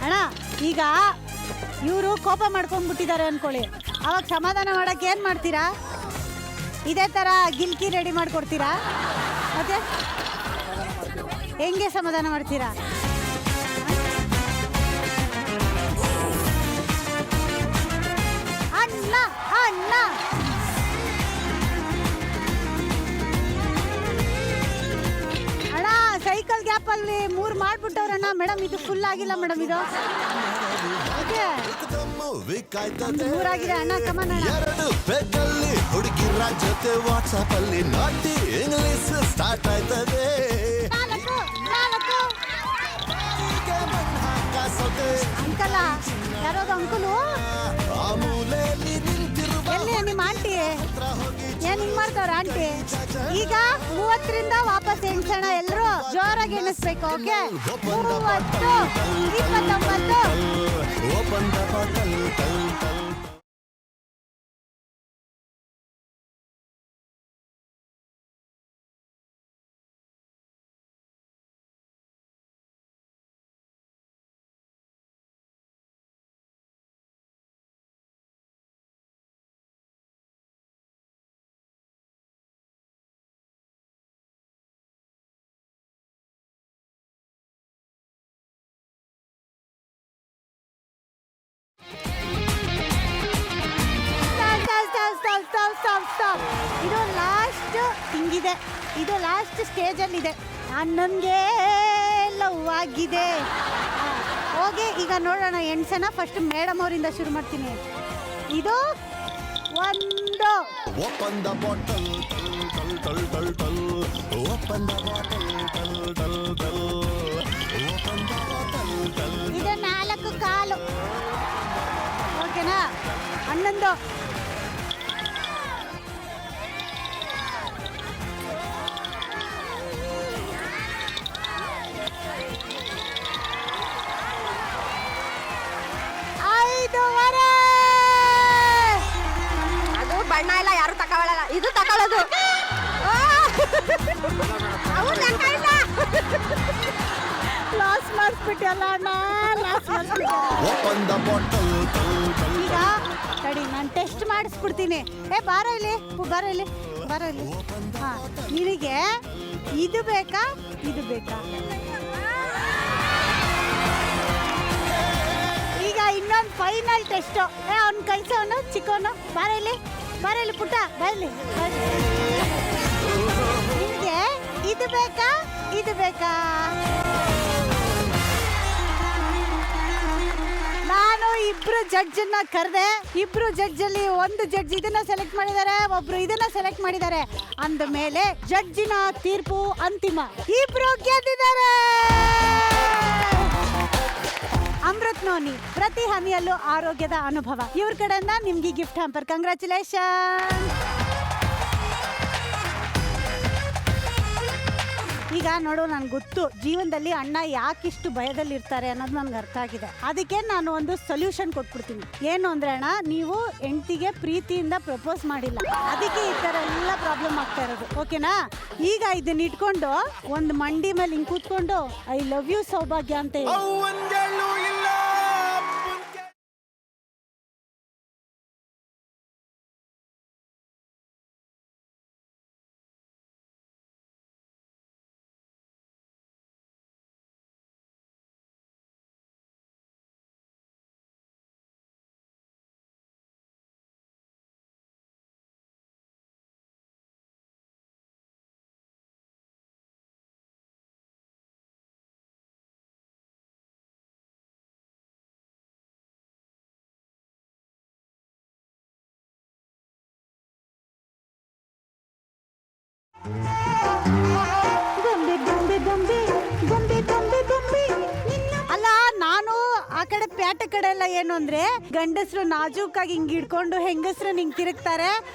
ಅಣ್ಣ ಈಗ ಇವರು ಕೋಪ ಮಾಡ್ಕೊಂಡ್ಬಿಟ್ಟಿದ್ದಾರೆ ಅನ್ಕೊಳ್ಳಿ, ಅವಾಗ ಸಮಾಧಾನ ಮಾಡಕ್ಕೆ ಏನು ಮಾಡ್ತೀರಾ? ಇದೇ ಥರ ಗಿಲ್ಕಿ ರೆಡಿ ಮಾಡಿಕೊಡ್ತೀರಾ? ಮತ್ತೆ ಹೆಂಗೆ ಸಮಾಧಾನ ಮಾಡ್ತೀರಾ? ಹೇಳ್ಬಿಟ್ಟವ್ರಣ್ಣ ಮೇಡಮ್, ಇದು ಫುಲ್ ಆಗಿಲ್ಲ ಮೇಡಮ್, ಇದು ಊರಾಗಿದೆ ಅಣ್ಣ. ಕಮನ್ ಅಣ್ಣ. ಎರಡು ಪೆಗ್ಗಲ್ಲಿ ಹುಡುಗಿರ ಜೊತೆ ವಾಟ್ಸ್ಆಪ್ ಅಲ್ಲಿ ನಾಟಿ ಇಂಗ್ಲಿಷ್ ಸ್ಟಾರ್ಟ್ ಆಯ್ತದೆ. ಅಂಕಲ ಯಾರೋದು ಅಂಕಲು? ಎಲ್ಲಿ ನಿಮ್ಮ ಆಂಟಿ? ಏನ್ ಹಿಂಗ್ ಮಾಡ್ತಾವ್ರ ಆಂಟಿ? ಈಗ 30ರಿಂದ ವಾಪಸ್ ಎಣ್ಸೋಣ, ಎಲ್ರು ಜೋರಾಗಿ ಎಣಿಸ್ಬೇಕು. ಓಕೆ, 30, 29. ಇದು ಲಾಸ್ಟ್ ಹಿಂಗಿದೆ, ಇದು ಲಾಸ್ಟ್ ಸ್ಟೇಜಲ್ಲಿದೆ. ನನಗೆ ಲವ್ ಆಗಿದೆ. ಹೋಗಿ ಈಗ ನೋಡೋಣ ಎಣ್ಸೋಣ. ಫಸ್ಟ್ ಮೇಡಮ್ ಅವರಿಂದ ಶುರು ಮಾಡ್ತೀನಿ. ಇದು 1. ಓಪನ್ ದ ಬಾಟಲ್ ಟಲ್ ಟಲ್ ಟಲ್ ಟಲ್ ಓಪನ್ ದ ಬಾಟಲ್ ಟಲ್ ಟಲ್ ಟಲ್ ಓಪನ್ ದ ಬಾಟಲ್ ಟಲ್. ಇದು 4 ಕಾಲು. ಓಕೆನಾ? 11. ಅದು ಬಣ್ಣ ಎಲ್ಲ ಯಾರು ತಗೊಳ್ಳಲ್ಲ, ಇದು ತಗೊಳ್ಳೋದು. ಲಾಸ್ ಮಾಡಿಸ್ಬಿಟ್ಟಲ್ಲ ಅಣ್ಣ, ಲಾಸ್ ಮಾಡಿಸ್ಬಿಟ್ಟ. ಓಪನ್ ದ ಬಾಟಲ್ ಟಲ್ ಟಲ್. ಈಗ ತಡಿ, ನಾನು ಟೆಸ್ಟ್ ಮಾಡಿಸ್ಬಿಡ್ತೀನಿ. ಬಾರೋ ಇಲ್ಲಿ, ಬಾರೋ ಇಲ್ಲಿ, ಬಾರೋ ಇಲ್ಲಿ. ಹಾ, ನಿನಗೆ ಇದು ಬೇಕಾ, ಇದು ಬೇಕಾ? ಈಗ ಇನ್ನೊಂದು ಫೈನಲ್ ಟೆಸ್ಟ್. ಅವ್ನು ಕಳ್ಸೋನು ಚಿಕ್ಕವನು. ಬಾರೋ ಇಲ್ಲಿ, ಬಾರೋ ಇಲ್ಲಿ ಪುಟ್ಟ, ಬರಲಿ. ನಿನಗೆ ಇದು ಬೇಕಾ, ಇದು ಬೇಕಾ? ನಾನು ಇಬ್ರು ಜಡ್ಜನ್ನ ಕರೆದೆ. ಇಬ್ರು ಜಡ್ಜ್ ಅಲ್ಲಿ ಒಂದು ಜಡ್ಜ್ ಇದನ್ನ ಸೆಲೆಕ್ಟ್ ಮಾಡಿದ್ದಾರೆ, ಒಬ್ರು ಇದನ್ನ ಸೆಲೆಕ್ಟ್ ಮಾಡಿದ್ದಾರೆ. ಅಂದ ಮೇಲೆ ಜಡ್ಜಿನ ತೀರ್ಪು ಅಂತಿಮ. ಇಬ್ರು ಗೆದ್ದಿದ್ದಾರೆ. ಅಮೃತ್ ನೋನಿ, ಪ್ರತಿ ಹನಿಯಲ್ಲೂ ಆರೋಗ್ಯದ ಅನುಭವ. ಇವ್ರ ಕಡೆಯಿಂದ ನಿಮ್ಗೆ ಗಿಫ್ಟ್ ಹ್ಯಾಂಪರ್. ಕಂಗ್ರ್ಯಾಚುಲೇಷನ್. ಈಗ ನೋಡು, ನನ್ಗೆ ಗೊತ್ತು ಜೀವನದಲ್ಲಿ ಅಣ್ಣ ಯಾಕಿಷ್ಟು ಭಯದಲ್ಲಿರ್ತಾರೆ ಅನ್ನೋದು ನನ್ಗೆ ಅರ್ಥ ಆಗಿದೆ. ಅದಕ್ಕೆ ನಾನು ಒಂದು ಸೊಲ್ಯೂಷನ್ ಕೊಟ್ಬಿಡ್ತೀನಿ. ಏನು ಅಂದ್ರೆ ಅಣ್ಣ, ನೀವು ಹೆಂಡತಿಗೆ ಪ್ರೀತಿಯಿಂದ ಪ್ರಪೋಸ್ ಮಾಡಿಲ್ಲ, ಅದಕ್ಕೆ ಈ ಥರ ಎಲ್ಲ ಪ್ರಾಬ್ಲಮ್ ಆಗ್ತಾ ಇರೋದು. ಓಕೆನಾ? ಈಗ ಇದನ್ನ ಇಟ್ಕೊಂಡು ಒಂದು ಮಂಡಿ ಮೇಲೆ ಹಿಂಗೆ ಕೂತ್ಕೊಂಡು ಐ ಲವ್ ಯು ಸೌಭಾಗ್ಯ ಅಂತ ಹೇಳಿ. ಅಲ್ಲ, ನಾನು ಆ ಕಡೆ ಪೇಟೆ ಕಡೆ ಎಲ್ಲ ಏನು ಅಂದ್ರೆ ಗಂಡಸರು ನಾಜೂಕಾಗಿ ಹಿಂಗ್ ಹಿಡ್ಕೊಂಡು ಹೆಂಗಸರು ಹಿಂಗ್ ತಿರುಗ್ತಾರೆ,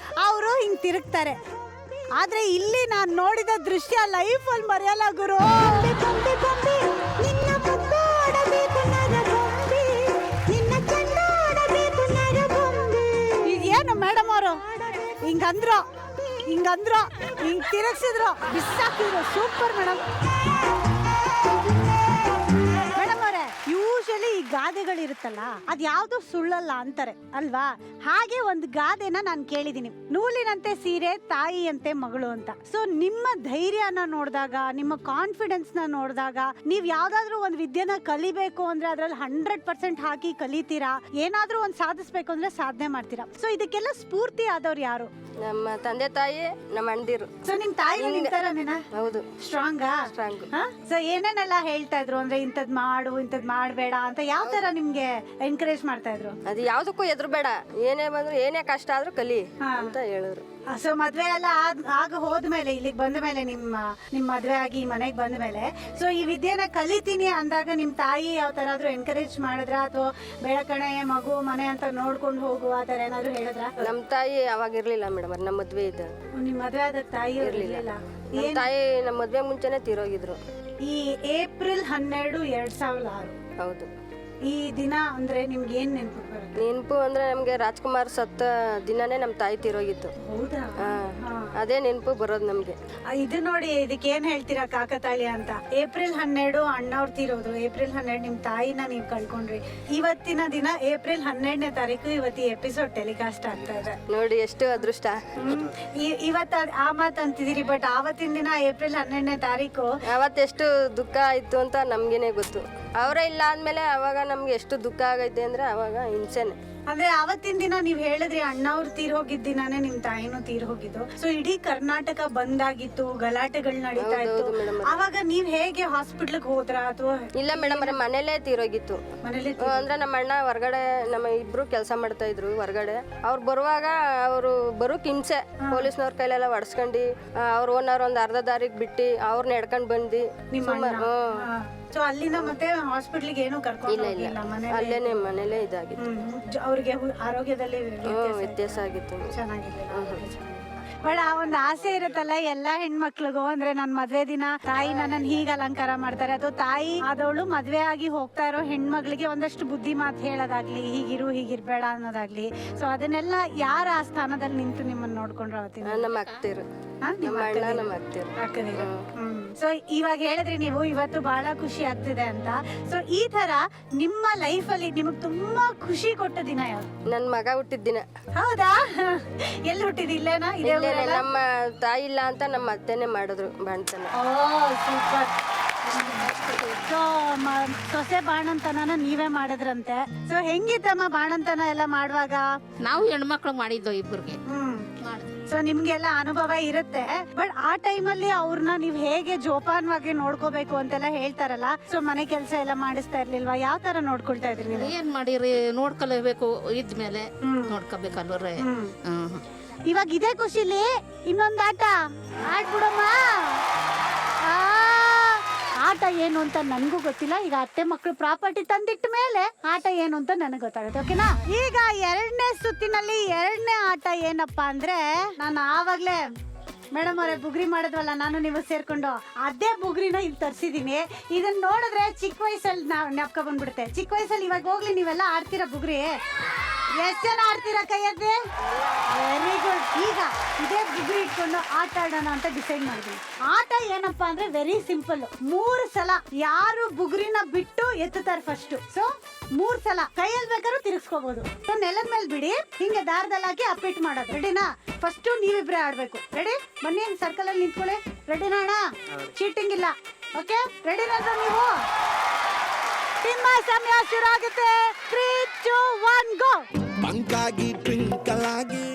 ಅವರು ಹಿಂಗ್ ತಿರುಗ್ತಾರೆ. ಆದ್ರೆ ಇಲ್ಲಿ ನಾನು ನೋಡಿದ ದೃಶ್ಯ ಲೈಫ್ ಅಲ್ಲಿ ಮರೆಯಲ್ಲ ಗುರು. ಏನು ಮೇಡಮ್ ಅವರು ಹಿಂಗಂದ್ರು, ಹಿಂಗ್ ತಿರುಗಿಸಿದ್ರು, ಬಿಸಾಕಿದ್ರು. Super madam. ಮೇಡಮ್ ಅವರೇ, ಯೂಶಲಿ ಈ ಗಾದೆಗಳಿರುತ್ತಲ್ಲ, ಅದು ಯಾವ್ದು ಸುಳ್ಳಲ್ಲ ಅಂತಾರೆ ಅಲ್ವಾ? ಹಾಗೆ ಒಂದು ಗಾದೆನ ನಾನು ಕೇಳಿದೀನಿ, ನೂಲಿನಂತೆ ಸೀರೆ ತಾಯಿಯಂತೆ ಮಗಳು ಅಂತ. ಸೊ ನಿಮ್ಮ ಧೈರ್ಯನ ನೋಡಿದಾಗ, ನಿಮ್ಮ ಕಾನ್ಫಿಡೆನ್ಸ್ ನ ನೋಡಿದಾಗ, ನೀವ್ ಯಾವ್ದಾದ್ರು ಒಂದು ವಿದ್ಯೆನ ಕಲಿಬೇಕು ಅಂದ್ರೆ ಅದ್ರಲ್ಲಿ 100% ಹಾಕಿ ಕಲಿತೀರಾ. ಏನಾದ್ರೂ ಒಂದ್ ಸಾಧಿಸ್ಬೇಕು ಅಂದ್ರೆ ಸಾಧನೆ ಮಾಡ್ತೀರಾ. ಸೊ ಇದಕ್ಕೆಲ್ಲ ಸ್ಫೂರ್ತಿ ಆದವ್ರು ಯಾರು? ನಮ್ಮ ತಂದೆ ತಾಯಿ, ನಮ್ಮ ಅಣ್ಣದಿರು. ಸೊ ನಿಮ್ ತಾಯಿ ನಿಂತಾರನೇನಾ? ಹೌದು, ಸ್ಟ್ರಾಂಗಾ? ಸ್ಟ್ರಾಂಗ್. ಸೊ ಏನೇನೆಲ್ಲ ಹೇಳ್ತಾ ಇದ್ರು ಅಂದ್ರೆ ಇಂಥದ್ ಮಾಡು, ಇಂಥದ್ ಮಾಡ್ಬೇಡ ಅಂತ ಯಾವ ತರ ನಿಮ್ಗೆ ಎನ್ಕರೇಜ್ ಮಾಡ್ತಾ ಇದ್ರು? ಅದು ಯಾವ್ದಕ್ಕೂ ಎದುರು ಬೇಡ, ಏನೇ ಬಂದ್ರು ಏನೇ ಕಷ್ಟ ಆದ್ರೂ ಕಲಿ ಅಂತ ಹೇಳಿದ್ರು. ಸೊ ಮದ್ವೆ ಎಲ್ಲ ಆಗ ಹೋದ್ಮೇಲೆ, ಇಲ್ಲಿಗೆ ಬಂದ ಮೇಲೆ, ನಿಮ್ ಮದ್ವೆ ಆಗಿ ಮನೆಗ್ ಬಂದ ಮೇಲೆ, ಸೊ ಈ ವಿದ್ಯೆನ ಕಲಿತೀನಿ ಅಂದಾಗ ನಿಮ್ ತಾಯಿ ಯಾವ ತರ ಆದ್ರೂ ಎನ್ಕರೇಜ್ ಮಾಡಿದ್ರ, ಅಥವಾ ಬೇಡ ಕಣೆ ಮಗು ಮನೆ ಅಂತ ನೋಡ್ಕೊಂಡು ಹೋಗು ಆ ತರ ಏನಾದ್ರು ಹೇಳಿದ್ರ? ನಮ್ಮ ತಾಯಿ ಅವಾಗ ಇರ್ಲಿಲ್ಲ ಮೇಡಮ್, ನಮ್ಮ ಮದ್ವೆ ಇದ್ದ. ನಿಮ್ ಮದ್ವೆ ಆದ ತಾಯಿ ಇರ್ಲಿಲ್ಲ? ನಮ್ಮ ತಾಯಿ ನಮ್ಮ ಮದ್ವೆ ಮುಂಚೆನೆ ತೀರೋಗಿದ್ರು. ಈ ಏಪ್ರಿಲ್ 12, 2006. ಹೌದು. ಈ ದಿನ ಅಂದ್ರೆ ನಿಮ್ಗೆ ಏನ್ ನೆನಪು ಬರುತ್ತೆ? ನೆನಪು ಅಂದ್ರೆ ನಮ್ಗೆ ರಾಜ್ಕುಮಾರ್ ಸತ್ತ ದಿನನೇ ನಮ್ಮ ತಾಯಿ ತೀರೋಗಿತ್ತು. ಹೌದಾ? ಅದೇ ನೆನಪು ಬರೋದು ನಮ್ಗೆ. ಇದು ನೋಡಿ, ಇದಕ್ಕೆ ಏನ್ ಹೇಳ್ತೀರಾ ಕಾಕತಾಳಿ ಅಂತ. ಏಪ್ರಿಲ್ 12 ಅಣ್ಣವ್ರು ತೀರೋದ್ರು, ಏಪ್ರಿಲ್ 12 ನಿಮ್ ತಾಯಿನ ನೀವ್ ಕಳ್ಕೊಂಡ್ರಿ. ಇವತ್ತಿನ ದಿನ ಏಪ್ರಿಲ್ 12ನೇ ತಾರೀಕು ಇವತ್ತು ಈ ಎಪಿಸೋಡ್ ಟೆಲಿಕಾಸ್ಟ್ ಆಗ್ತಾ ಇದೆ. ನೋಡಿ ಎಷ್ಟು ಅದೃಷ್ಟ. ಇವತ್ತ ಆ ಮಾತ್ ಅಂತಿದ್ದೀರಿ, ಬಟ್ ಆವತ್ತಿನ ದಿನ ಏಪ್ರಿಲ್ 12ನೇ ತಾರೀಕು ಅವತ್ತೆಷ್ಟು ದುಃಖ ಆಯ್ತು ಅಂತ ನಮ್ಗೇನೆ ಗೊತ್ತು. ಅವರೇ ಇಲ್ಲ ಅಂದ್ಮೇಲೆ ಅವಾಗ ನಮ್ಗೆ ಎಷ್ಟು ದುಃಖ ಆಗೈತೆ ಅಂದ್ರೆ ಅವಾಗ ಹಿಂಸೆನೆ. ಅಂದ್ರೆ ಅವತ್ತಿನ ದಿನ ನೀವ್ ಹೇಳಿದ್ರಿ ಅಣ್ಣವ್ರು ತೀರ್ ಹೋಗಿದ್ದ ದಿನಾನೇ ನಿಮ್ ತಾಯಿನೂ ತೀರ್ ಹೋಗಿದ್ದು. ಸೊ ಇಡೀ ಕರ್ನಾಟಕ ಬಂದಾಗಿತ್ತು, ಗಲಾಟೆಗಳು ನಡೀತಾ ಇತ್ತು. ಅವಾಗ ನೀವ್ ಹೇಗೆ ಹಾಸ್ಪಿಟ್ಲಿಗೆ ಹೋದ್ರ ಅಥವಾ? ಇಲ್ಲ ಮೇಡಮ್, ಮನೇಲೇ ತೀರೋಗಿತ್ತು. ಮನೇಲಿ ಅಂದ್ರೆ ನಮ್ಮ ಅಣ್ಣ ಹೊರಗಡೆ, ನಮ್ಮ ಇಬ್ರು ಕೆಲಸ ಮಾಡ್ತಾ ಇದ್ರು ಹೊರಗಡೆ. ಅವ್ರು ಬರುವಾಗ ಅವರು ಬರೋಕ್ ಹಿಂಸೆ, ಪೊಲೀಸ್ನವ್ರ ಕೈಲೆಲ್ಲ ಹೊಡ್ಸ್ಕೊಂಡಿ, ಅವ್ರ ಓನರ್ ಒಂದ್ ಅರ್ಧ ದಾರಿಗೆ ಬಿಟ್ಟು ಅವ್ರನ್ನ ಎಡ್ಕೊಂಡ್ ಬಂದಿ. ಸೊ ಅಲ್ಲಿಂದ ಮತ್ತೆ ಹಾಸ್ಪಿಟ್ಲಿಗೆ ಏನು ಕರ್ಕೊಂಡು ಹೋಗಿಲ್ಲ, ಅಲ್ಲೇನೆ ಮನೇಲೆ ಇದಾಗಿತ್ತು. ಅವ್ರಿಗೆ ಆರೋಗ್ಯದಲ್ಲಿ ವ್ಯತ್ಯಾಸ ಆಗಿತ್ತು. ಚೆನ್ನಾಗಿರ್ಲಿಲ್ಲ. ಬಟ್ ಆ ಒಂದು ಆಸೆ ಇರುತ್ತಲ್ಲ ಎಲ್ಲಾ ಹೆಣ್ಮಕ್ಳಿಗೂ, ಅಂದ್ರೆ ನನ್ ಮದ್ವೆ ದಿನ ತಾಯಿ ನನ್ನನ್ನು ಹೀಗೆ ಅಲಂಕಾರ ಮಾಡ್ತಾರೆ, ಅಥವಾ ತಾಯಿ ಆದವಳು ಮದ್ವೆ ಆಗಿ ಹೋಗ್ತಾ ಇರೋ ಹೆಣ್ಮಕ್ಳಿಗೆ ಒಂದಷ್ಟು ಬುದ್ಧಿ ಮಾತು ಹೇಳೋದಾಗ್ಲಿ, ಹೀಗಿರು ಹೀಗಿರ್ಬೇಡ ಅನ್ನೋದಾಗ್ಲಿ. ಸೊ ಅದನ್ನೆಲ್ಲ ಯಾರ ಆ ಸ್ಥಾನದಲ್ಲಿ ನಿಂತು ನಿಮ್ಮನ್ನ ನೋಡ್ಕೊಂಡ್ರು ಅವತ್ತಿನ? ನಮ್ಮ ಅಕ್ತಿರು, ಸೊ ಇವಾಗ ಹೇಳಿದ್ರಿ ನೀವು ಇವತ್ತು ಬಹಳ ಖುಷಿ ಆಗ್ತಿದೆ ಅಂತ. ಸೊ ಈ ತರ ನಿಮ್ಮ ಲೈಫ್ ಅಲ್ಲಿ ನಿಮಗ್ ತುಂಬಾ ಖುಷಿ ಕೊಟ್ಟ ದಿನ ಯಾವ್ದು? ನನ್ ಮಗ ಹುಟ್ಟಿದ ದಿನ. ಹೌದಾ? ಎಲ್ಲಿ ಹುಟ್ಟಿದ? ಇಲ್ಲೇನಾ? ನಮ್ಮ ತಾಯಿ ಇಲ್ಲ ಅಂತ ನಮ್ಮ ಅತ್ತೆನೆ ಮಾಡಿದ್ರು ಬಾಣ್ತನ. ಸೂಪರ್. ಸೊ ಸೊಸೆ ಬಾಣಂತನ ನೀವೇ ಮಾಡಿದ್ರಂತೆ. ಸೊ ಹೆಂಗಿತ್ತಮ್ಮ ಬಾಣಂತನ ಎಲ್ಲ ಮಾಡುವಾಗ? ನಾವು ಹೆಣ್ಮಕ್ಳು ಮಾಡಿದ್ದು ಇಬ್ಬರಿಗೆ. ಸೊ ನಿಮ್ಗೆಲ್ಲ ಅನುಭವ ಇರುತ್ತೆ, ಬಟ್ ಆ ಟೈಮಲ್ಲಿ ಅವ್ರನ್ನ ನೀವ್ ಹೇಗೆ ಜೋಪಾನವಾಗಿ ನೋಡ್ಕೋಬೇಕು ಅಂತೆಲ್ಲ ಹೇಳ್ತಾರಲ್ಲ. ಸೊ ಮನೆ ಕೆಲಸ ಎಲ್ಲ ಮಾಡಿಸ್ತಾ ಇರ್ಲಿಲ್ವಾ? ಯಾವ ತರ ನೋಡ್ಕೊಳ್ತಾ ಇದ್ರಿ ನೀವು? ಏನ್ ಮಾಡಿರಿ, ನೋಡ್ಕೊಳ್ಬೇಕು, ಇದ್ಮೇಲೆ ನೋಡ್ಕೋಬೇಕಲ್ವ್ರೆ. ಇವಾಗ ಇದೇ ಖುಷಿಲಿ ಇನ್ನೊಂದ್ ಆಟ ಆಡ್ಬಿಡಮ್ಮ. ಆಟ ಏನು ಅಂತ ನನ್ಗೂ ಗೊತ್ತಿಲ್ಲ. ಈಗ ಅತ್ತೆ ಮಕ್ಳು ಪ್ರಾಪರ್ಟಿ ತಂದಿಟ್ಟ ಮೇಲೆ ಆಟ ಏನು ಅಂತ ನನಗೆ ಗೊತ್ತಾಗುತ್ತೆ. ಓಕೆನಾ? ಈಗ 2ನೇ ಸುತ್ತಿನಲ್ಲಿ 2ನೇ ಆಟ ಏನಪ್ಪಾ ಅಂದ್ರೆ, ನಾನು ಆವಾಗ್ಲೇ ಮೇಡಮ್ ಅವರೇ ಬುಗ್ರಿ ಮಾಡಿದ್ವಲ್ಲ ನಾನು ನೀವು ಸೇರ್ಕೊಂಡು, ಅದೇ ಬುಗ್ರಿನ ಇಲ್ಲಿ ತರಿಸಿದೀನಿ. ಇದನ್ನ ನೋಡಿದ್ರೆ ಚಿಕ್ಕ ವಯಸ್ಸಲ್ಲಿ ಜ್ಞಾಪಕ ಬಂದ್ಬಿಡುತ್ತೆ. ಚಿಕ್ಕ ವಯಸ್ಸಲ್ಲಿ ಇವಾಗ ಹೋಗ್ಲಿ ನೀವೆಲ್ಲ ಆಡ್ತೀರಾ ಬುಗ್ರಿ? ಎಷ್ಟು ಜನ ಆಡ್ತೀರಾ? ಕೈಯದ್ದೆ. Very good. ಈಗ ಇದೇ ಬುಗ್ರಿ ಇಟ್ಕೊಂಡು ಆಟ ಆಡೋಣ ಅಂತ ಡಿಸೈಡ್ ಮಾಡಿದ್ವಿ. ಆಟ ಏನಪ್ಪಾ ಅಂದ್ರೆ ವೆರಿ ಸಿಂಪಲ್. 3 ಸಲ ಯಾರು ಬುಗ್ರಿನ ಬಿಟ್ಟು ಎತ್ತುತ್ತಾರೆ ಫಸ್ಟ್. ಸೊ 3 ಸಲ ಕೈಯಲ್ಲಿ ಬೇಕಾದ್ರೂ ತಿರ್ಗಿಸ್ಕೋಬಹುದು. ಸೊ ನೆಲದ ಮೇಲೆ ಬಿಡಿ, ಹಿಂಗೆ ದಾರದಲ್ಲಿ ಹಾಕಿ ಅಪ್ಪಿಟ್ ಮಾಡೋದು. ರೆಡಿನಾ? ಫಸ್ಟ್ ನೀವಿಬ್ರೆ ಆಡ್ಬೇಕು. ರೆಡಿ? ಬನ್ನಿ ಸರ್ಕಲ್ ಅಲ್ಲಿ ನಿಂತ್ಕೊಳ್ಳಿ. ರೆಡಿನಾ ಅಣ್ಣ? ಚೀಟಿಂಗ್ ಇಲ್ಲ. ಓಕೆ? ರೆಡಿನಾ ನೀವು? ನಿಮ್ಮ ಸಮಯ ಶುರು ಆಗುತ್ತೆ. 3, 2, 1 ಗೋ. ಬಂಕಾಗಿ ಟ್ವಿಂಕಲ್ ಆಗಿ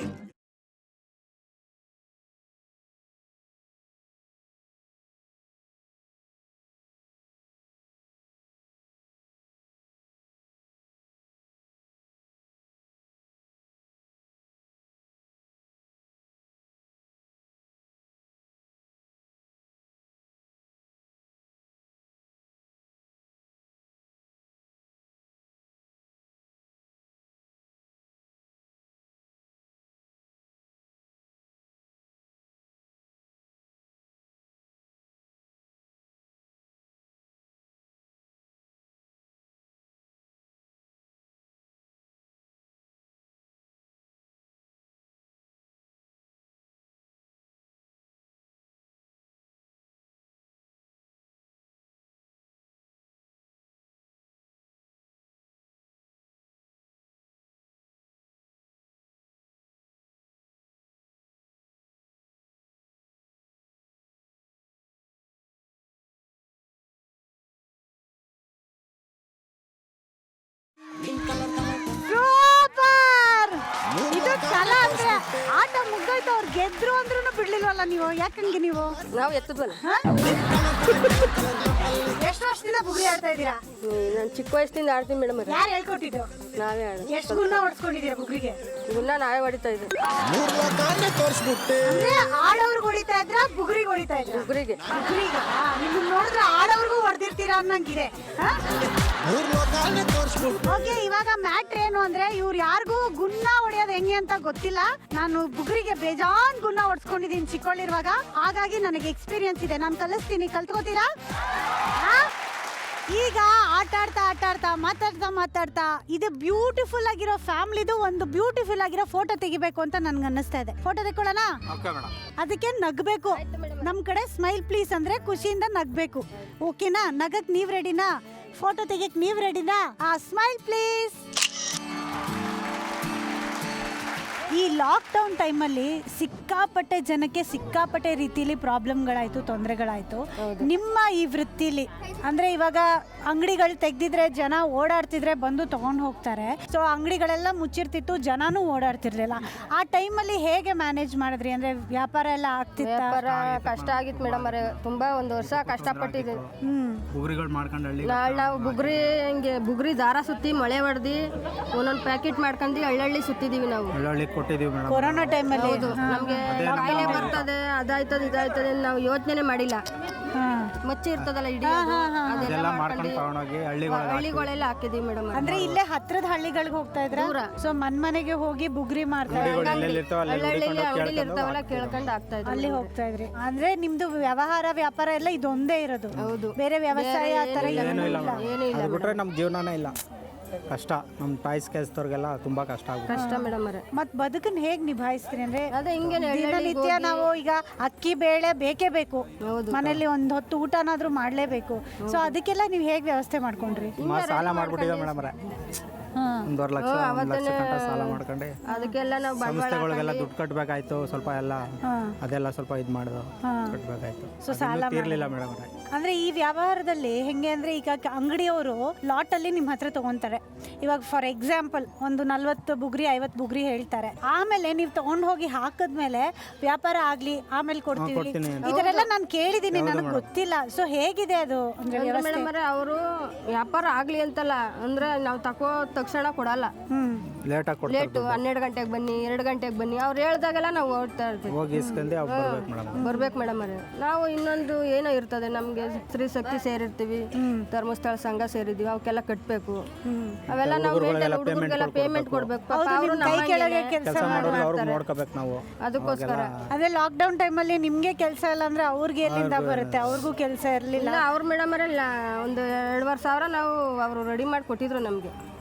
ಸೂಪರ್. ಇದು ಛಲ ಅಂದ್ರೆ ಆಟ ಮುಗ್ದೋಯ್ತು, ಅವ್ರು ಗೆದ್ರು ಅಂದ್ರೂ ಬಿಡ್ಲಿಲ್ವಲ್ಲ ನೀವು, ಯಾಕಂಗೆ ನೀವು? ನಾವು ಎತ್ತದ್ವಲ್ಲ. ಎಷ್ಟು ವರ್ಷದಿಂದ ಬುಗುರಿ ಆಡ್ತಾ ಇದ್ದೀರಾ? ನಾನು ಚಿಕ್ಕ ವಯಸ್ಸಿಂದ ಆಡ್ತೀನಿ ಮೇಡಮ್. ಯಾರು ಹೇಳ್ಕೊಟ್ಟಿದ್ದು? ನಾವೇ ಆಡೋದು. ಎಷ್ಟು ಗುಣ ಹೊಡ್ಸ್ಕೊಂಡಿದ್ದೀರಾ ಬುಗುರಿಗೆ? ಗುನ್ನ ನಾವೇ ಹೊಡಿತಾ ಇದ್ವಿ. ಅಂದ್ರೆ ಆಡೋರ್ಗೆ ಹೊಡಿತಾ ಇದ್ರ ಬುಗುರಿಗೆ ಹೊಡಿತಾ ಇದ್ರ? ಬುಗುರಿಗೆ. ಬುಗುರಿಗ ನಿಮ್ಮನ್ನ ನೋಡಿದ್ರೆ ಆಡೋರ್ಗೂ ಹೊಡೆದಿರ್ತೀರಾ ಅನ್ನಂಗಿದೆ. ಓಕೆ, ಇವಾಗ ಮ್ಯಾಟ್ರ್ ಏನು ಅಂದ್ರೆ ಇವ್ರು ಯಾರಿಗೂ ಗುನ್ನ ಹೊಡೆಯೋದು ಹೆಂಗೆ ಅಂತ ಗೊತ್ತಿಲ್ಲ. ನಾನು ಬುಗುರಿಗೆ ಬೇಜಾನ್ ಗುನ್ನ ಹೊಡ್ಸ್ಕೊಂಡಿದ್ದೀನಿ ಚಿಕ್ಕವಳಿರುವಾಗ, ಹಾಗಾಗಿ ನನಗೆ ಎಕ್ಸ್ಪೀರಿಯನ್ಸ್ ಇದೆ. ನಾನು ಕಲಿಸ್ತೀನಿ, ಕಲ್ತ್ಕೋತೀರಾ? ಈಗ ಆಟ ಆಡ್ತಾ ಮಾತಾಡ್ತಾ ಇದು ಬ್ಯೂಟಿಫುಲ್ ಆಗಿರೋ ಫ್ಯಾಮಿಲಿದು ಒಂದು ಬ್ಯೂಟಿಫುಲ್ ಆಗಿರೋ ಫೋಟೋ ತೆಗಿಬೇಕು ಅಂತ ನನ್ಗೆ ಅನ್ನಿಸ್ತಾ ಇದೆ. ಫೋಟೋ ತೆಕ್ಕೊಳ್ಳೋಣ? ಅದಕ್ಕೆ ನಗ್ಬೇಕು. ನಮ್ ಕಡೆ ಸ್ಮೈಲ್ ಪ್ಲೀಸ್ ಅಂದ್ರೆ ಖುಷಿಯಿಂದ ನಗ್ಬೇಕು. ಓಕೆನಾ? ನಗಕ್ ನೀವ್ ರೆಡಿನಾ? ಫೋಟೋ ತೆಗಿಯಕ್ ನೀವ್ ರೆಡಿನಾ? Smile please. ಈ ಲಾಕ್ಡೌನ್ ಟೈಮಲ್ಲಿ ಸಿಕ್ಕಾಪಟ್ಟೆ ಜನಕ್ಕೆ ಸಿಕ್ಕಾಪಟ್ಟೆ ರೀತಿಲಿ ಪ್ರಾಬ್ಲಮ್ಗಳಾಯ್ತು, ತೊಂದರೆಗಳಾಯ್ತು. ನಿಮ್ಮ ಈ ವೃತ್ತಿಲಿ ಅಂದ್ರೆ ಇವಾಗ ಅಂಗಡಿಗಳು ತೆಗ್ದಿದ್ರೆ ಜನ ಓಡಾಡ್ತಿದ್ರೆ ಬಂದು ತಗೊಂಡು ಹೋಗ್ತಾರೆ. ಸೊ ಅಂಗಡಿಗಳೆಲ್ಲ ಮುಚ್ಚಿರ್ತಿತ್ತು, ಜನನೂ ಓಡಾಡ್ತಿರ್ಲಿಲ್ಲ. ಆ ಟೈಮಲ್ಲಿ ಹೇಗೆ ಮ್ಯಾನೇಜ್ ಮಾಡಿದ್ರಿ? ಅಂದ್ರೆ ವ್ಯಾಪಾರ ಎಲ್ಲ ಆಗ್ತಿತ್ತ? ವ್ಯಾಪಾರ ಕಷ್ಟ ಆಗಿತ್ತು ಮೇಡಮ್. ತುಂಬಾ ಒಂದು ವರ್ಷ ಕಷ್ಟಪಟ್ಟಿದ್ದೀವಿ. ಬುಗುರಿಗಳು ಮಾಡ್ಕೊಂಡು ನಾವು ಬುಗುರಿ ದಾರ ಸುತ್ತಿ ಮಳೆ ಹೊಡೆದಿ ಒಂದೊಂದು ಪ್ಯಾಕೆಟ್ ಮಾಡ್ಕೊಂಡು ಹಳ್ಳಿ ಸುತ್ತಿದೀವಿ ನಾವು. ಕೊಟ್ಟಿದ್ದೀವಿ ಮೇಡಮ್. ಕೊರೋನಾ ಟೈಮಲ್ಲಿ ನಮ್ಗೆ ಕಾಯಿಲೆ ಬರ್ತದೆ, ಅದಾಯ್ತದೆ ಇದಾಯ್ತದೆ ನಾವು ಯೋಚನೆ ಮಾಡಿಲ್ಲ. ಮಚ್ಚಿ ಇರ್ತದಲ್ಲ ಇಡೀ, ಅದೆಲ್ಲ ಮಾಡ್ಕೊಂಡು ಹಳ್ಳಿಗಳೆಲ್ಲ ಹಾಕಿದೀವಿ ಮೇಡಮ್. ಅಂದ್ರೆ ಇಲ್ಲೇ ಹತ್ರದ ಹಳ್ಳಿಗಳಿಗೆ ಹೋಗ್ತಾ ಇದ್ರ? ಸೊ ಮನೆಗೆ ಹೋಗಿ ಬುಗ್ರಿ ಮಾಡ್ತಾರೆ, ಹಳ್ಳಿ ಇರ್ತಾವಲ್ಲ ಕೇಳ್ಕೊಂಡು ಆಗ್ತಾ ಇದ್ವಿ. ಅಲ್ಲಿ ಹೋಗ್ತಾ ಇದ್ರಿ. ಅಂದ್ರೆ ನಿಮ್ದು ವ್ಯಾಪಾರ ಎಲ್ಲ ಇದೊಂದೇ ಇರೋದು? ಹೌದು. ಬೇರೆ ವ್ಯವಸಾಯ ಆ ತರ ಏನೂ ಇಲ್ಲ. ಬಿಟ್ರೆ ನಮ್ ಜೀವನನೇ ಇಲ್ಲ. ಕಷ್ಟ. ನಮ್ಮ ಟಾಯ್ಸ್ ಕೆಲಸದವ್ರಿಗೆಲ್ಲ ತುಂಬಾ ಕಷ್ಟ ಆಗುತ್ತೆ. ಕಷ್ಟ ಮೇಡಮ್. ಮತ್ ಬದುಕನ್ನ ಹೇಗ್ ನಿಭಾಯಿಸ್ತೀರಿ? ಅಂದ್ರೆ ಅದೇ ಹಿಂಗೆ ದಿನನಿತ್ಯ ನಾವು ಈಗ ಅಕ್ಕಿ ಬೇಳೆ ಬೇಕೇ ಬೇಕು, ಮನೇಲಿ ಒಂದ್ ಹೊತ್ತು ಊಟನಾದ್ರೂ ಮಾಡ್ಲೇಬೇಕು. ಸೊ ಅದಕ್ಕೆಲ್ಲ ನೀವ್ ಹೇಗ್ ವ್ಯವಸ್ಥೆ ಮಾಡ್ಕೊಂಡ್ರಿ? ಸಾಲ ಮಾಡ್ಬಿಟ್ಟಿದೆ ಮೇಡಮ್. 1.5 ಲಕ್ಷ ಸಾಲ ಮಾಡ್ಕೊಂಡೆ ಅದಕ್ಕೆಲ್ಲ ನಾವು ಸಂಸ್ಥೆಗಳಿಗೆಲ್ಲ ದುಡ್ಡು ಕಟ್ಟಬೇಕಾಯ್ತು. ಸ್ವಲ್ಪ ಎಲ್ಲ ಅದೆಲ್ಲ ಸ್ವಲ್ಪ ಇದು ಮಾಡೋದು ಕಟ್ಟಬೇಕಾಯ್ತು. ಸೊ ಸಾಲ ಇರ್ಲಿಲ್ಲ ಮೇಡಮ್. ಅಂದ್ರೆ ಈ ವ್ಯವಹಾರದಲ್ಲಿ ಹೆಂಗೆ ಅಂದ್ರೆ ಈಗ ಅಂಗಡಿಯವರು ಲಾಟ್ ಅಲ್ಲಿ ನಿಮ್ಮ ಹತ್ರ ತಗೊಂತಾರೆ. ಇವಾಗ ಫಾರ್ ಎಕ್ಸಾಂಪಲ್ ಒಂದು 40 ಬುಗ್ರಿ 50 ಬುಗ್ರಿ ಹೇಳ್ತಾರೆ. ಆಮೇಲೆ ನೀವು ತಗೊಂಡ್ ಹೋಗಿ ಹಾಕದ್ಮೇಲೆ ವ್ಯಾಪಾರ ಆಗ್ಲಿ ಆಮೇಲೆ ಕೊಡ್ತೀವಿ, ಇದರೆಲ್ಲ ನಾನು ಕೇಳಿದೀನಿ, ನನಗೆ ಗೊತ್ತಿಲ್ಲ. ಸೊ ಹೇಗಿದೆ ಅದು ಅಂದ್ರೆ ವ್ಯವಸ್ಥೆ? ಅವರು ವ್ಯಾಪಾರ ಆಗ್ಲಿ ಅಂತಲ್ಲ ಅಂದ್ರೆ ನಾವು ತಕೋ ತಕ್ಷಣ ಕೊಡಲ್ಲ. ಲೇಟ್ 12 ಗಂಟೆಗೆ ಬನ್ನಿ, 2 ಗಂಟೆಗೆ ಬನ್ನಿ ಅವ್ರು ಹೇಳ್ದಾಗೆಲ್ಲ ನಾವು ಓಡ್ತಾ ಇರ್ತೀವಿ. ಬರ್ಬೇಕು ಮೇಡಮ್. ನಾವು ಇನ್ನೊಂದು ಏನೋ ಇರ್ತದೆ ನಮ್ಗೆ, ಸ್ತ್ರೀ ಶಕ್ತಿ ಸೇರಿರ್ತೀವಿ, ಧರ್ಮಸ್ಥಳ ಸಂಘ ಸೇರಿದೀವಿ, ಅವಕ್ಕೆಲ್ಲ ಕಟ್ಬೇಕು. ಅವೆಲ್ಲ ನಾವು ಹುಡುಗರಿಗೆಲ್ಲ ಪೇಮೆಂಟ್ ಕೊಡ್ಬೇಕು. ಅದಕ್ಕೋಸ್ಕರ ಅದೇ ಲಾಕ್ಡೌನ್ ಟೈಮಲ್ಲಿ ನಿಮ್ಗೆ ಕೆಲಸ ಇಲ್ಲ ಅಂದ್ರೆ ಅವ್ರಿಗೆ ಎಲ್ಲಿಂದ ಬರುತ್ತೆ? ಅವ್ರಿಗೂ ಕೆಲಸ ಇರ್ಲಿಲ್ಲ. ಅವ್ರ ಮೇಡಮ್ ಒಂದು 2,500 ಸಾವಿರ ನಾವು ಅವರು ರೆಡಿ ಮಾಡಿ ಕೊಟ್ಟಿದ್ರು ನಮ್ಗೆ.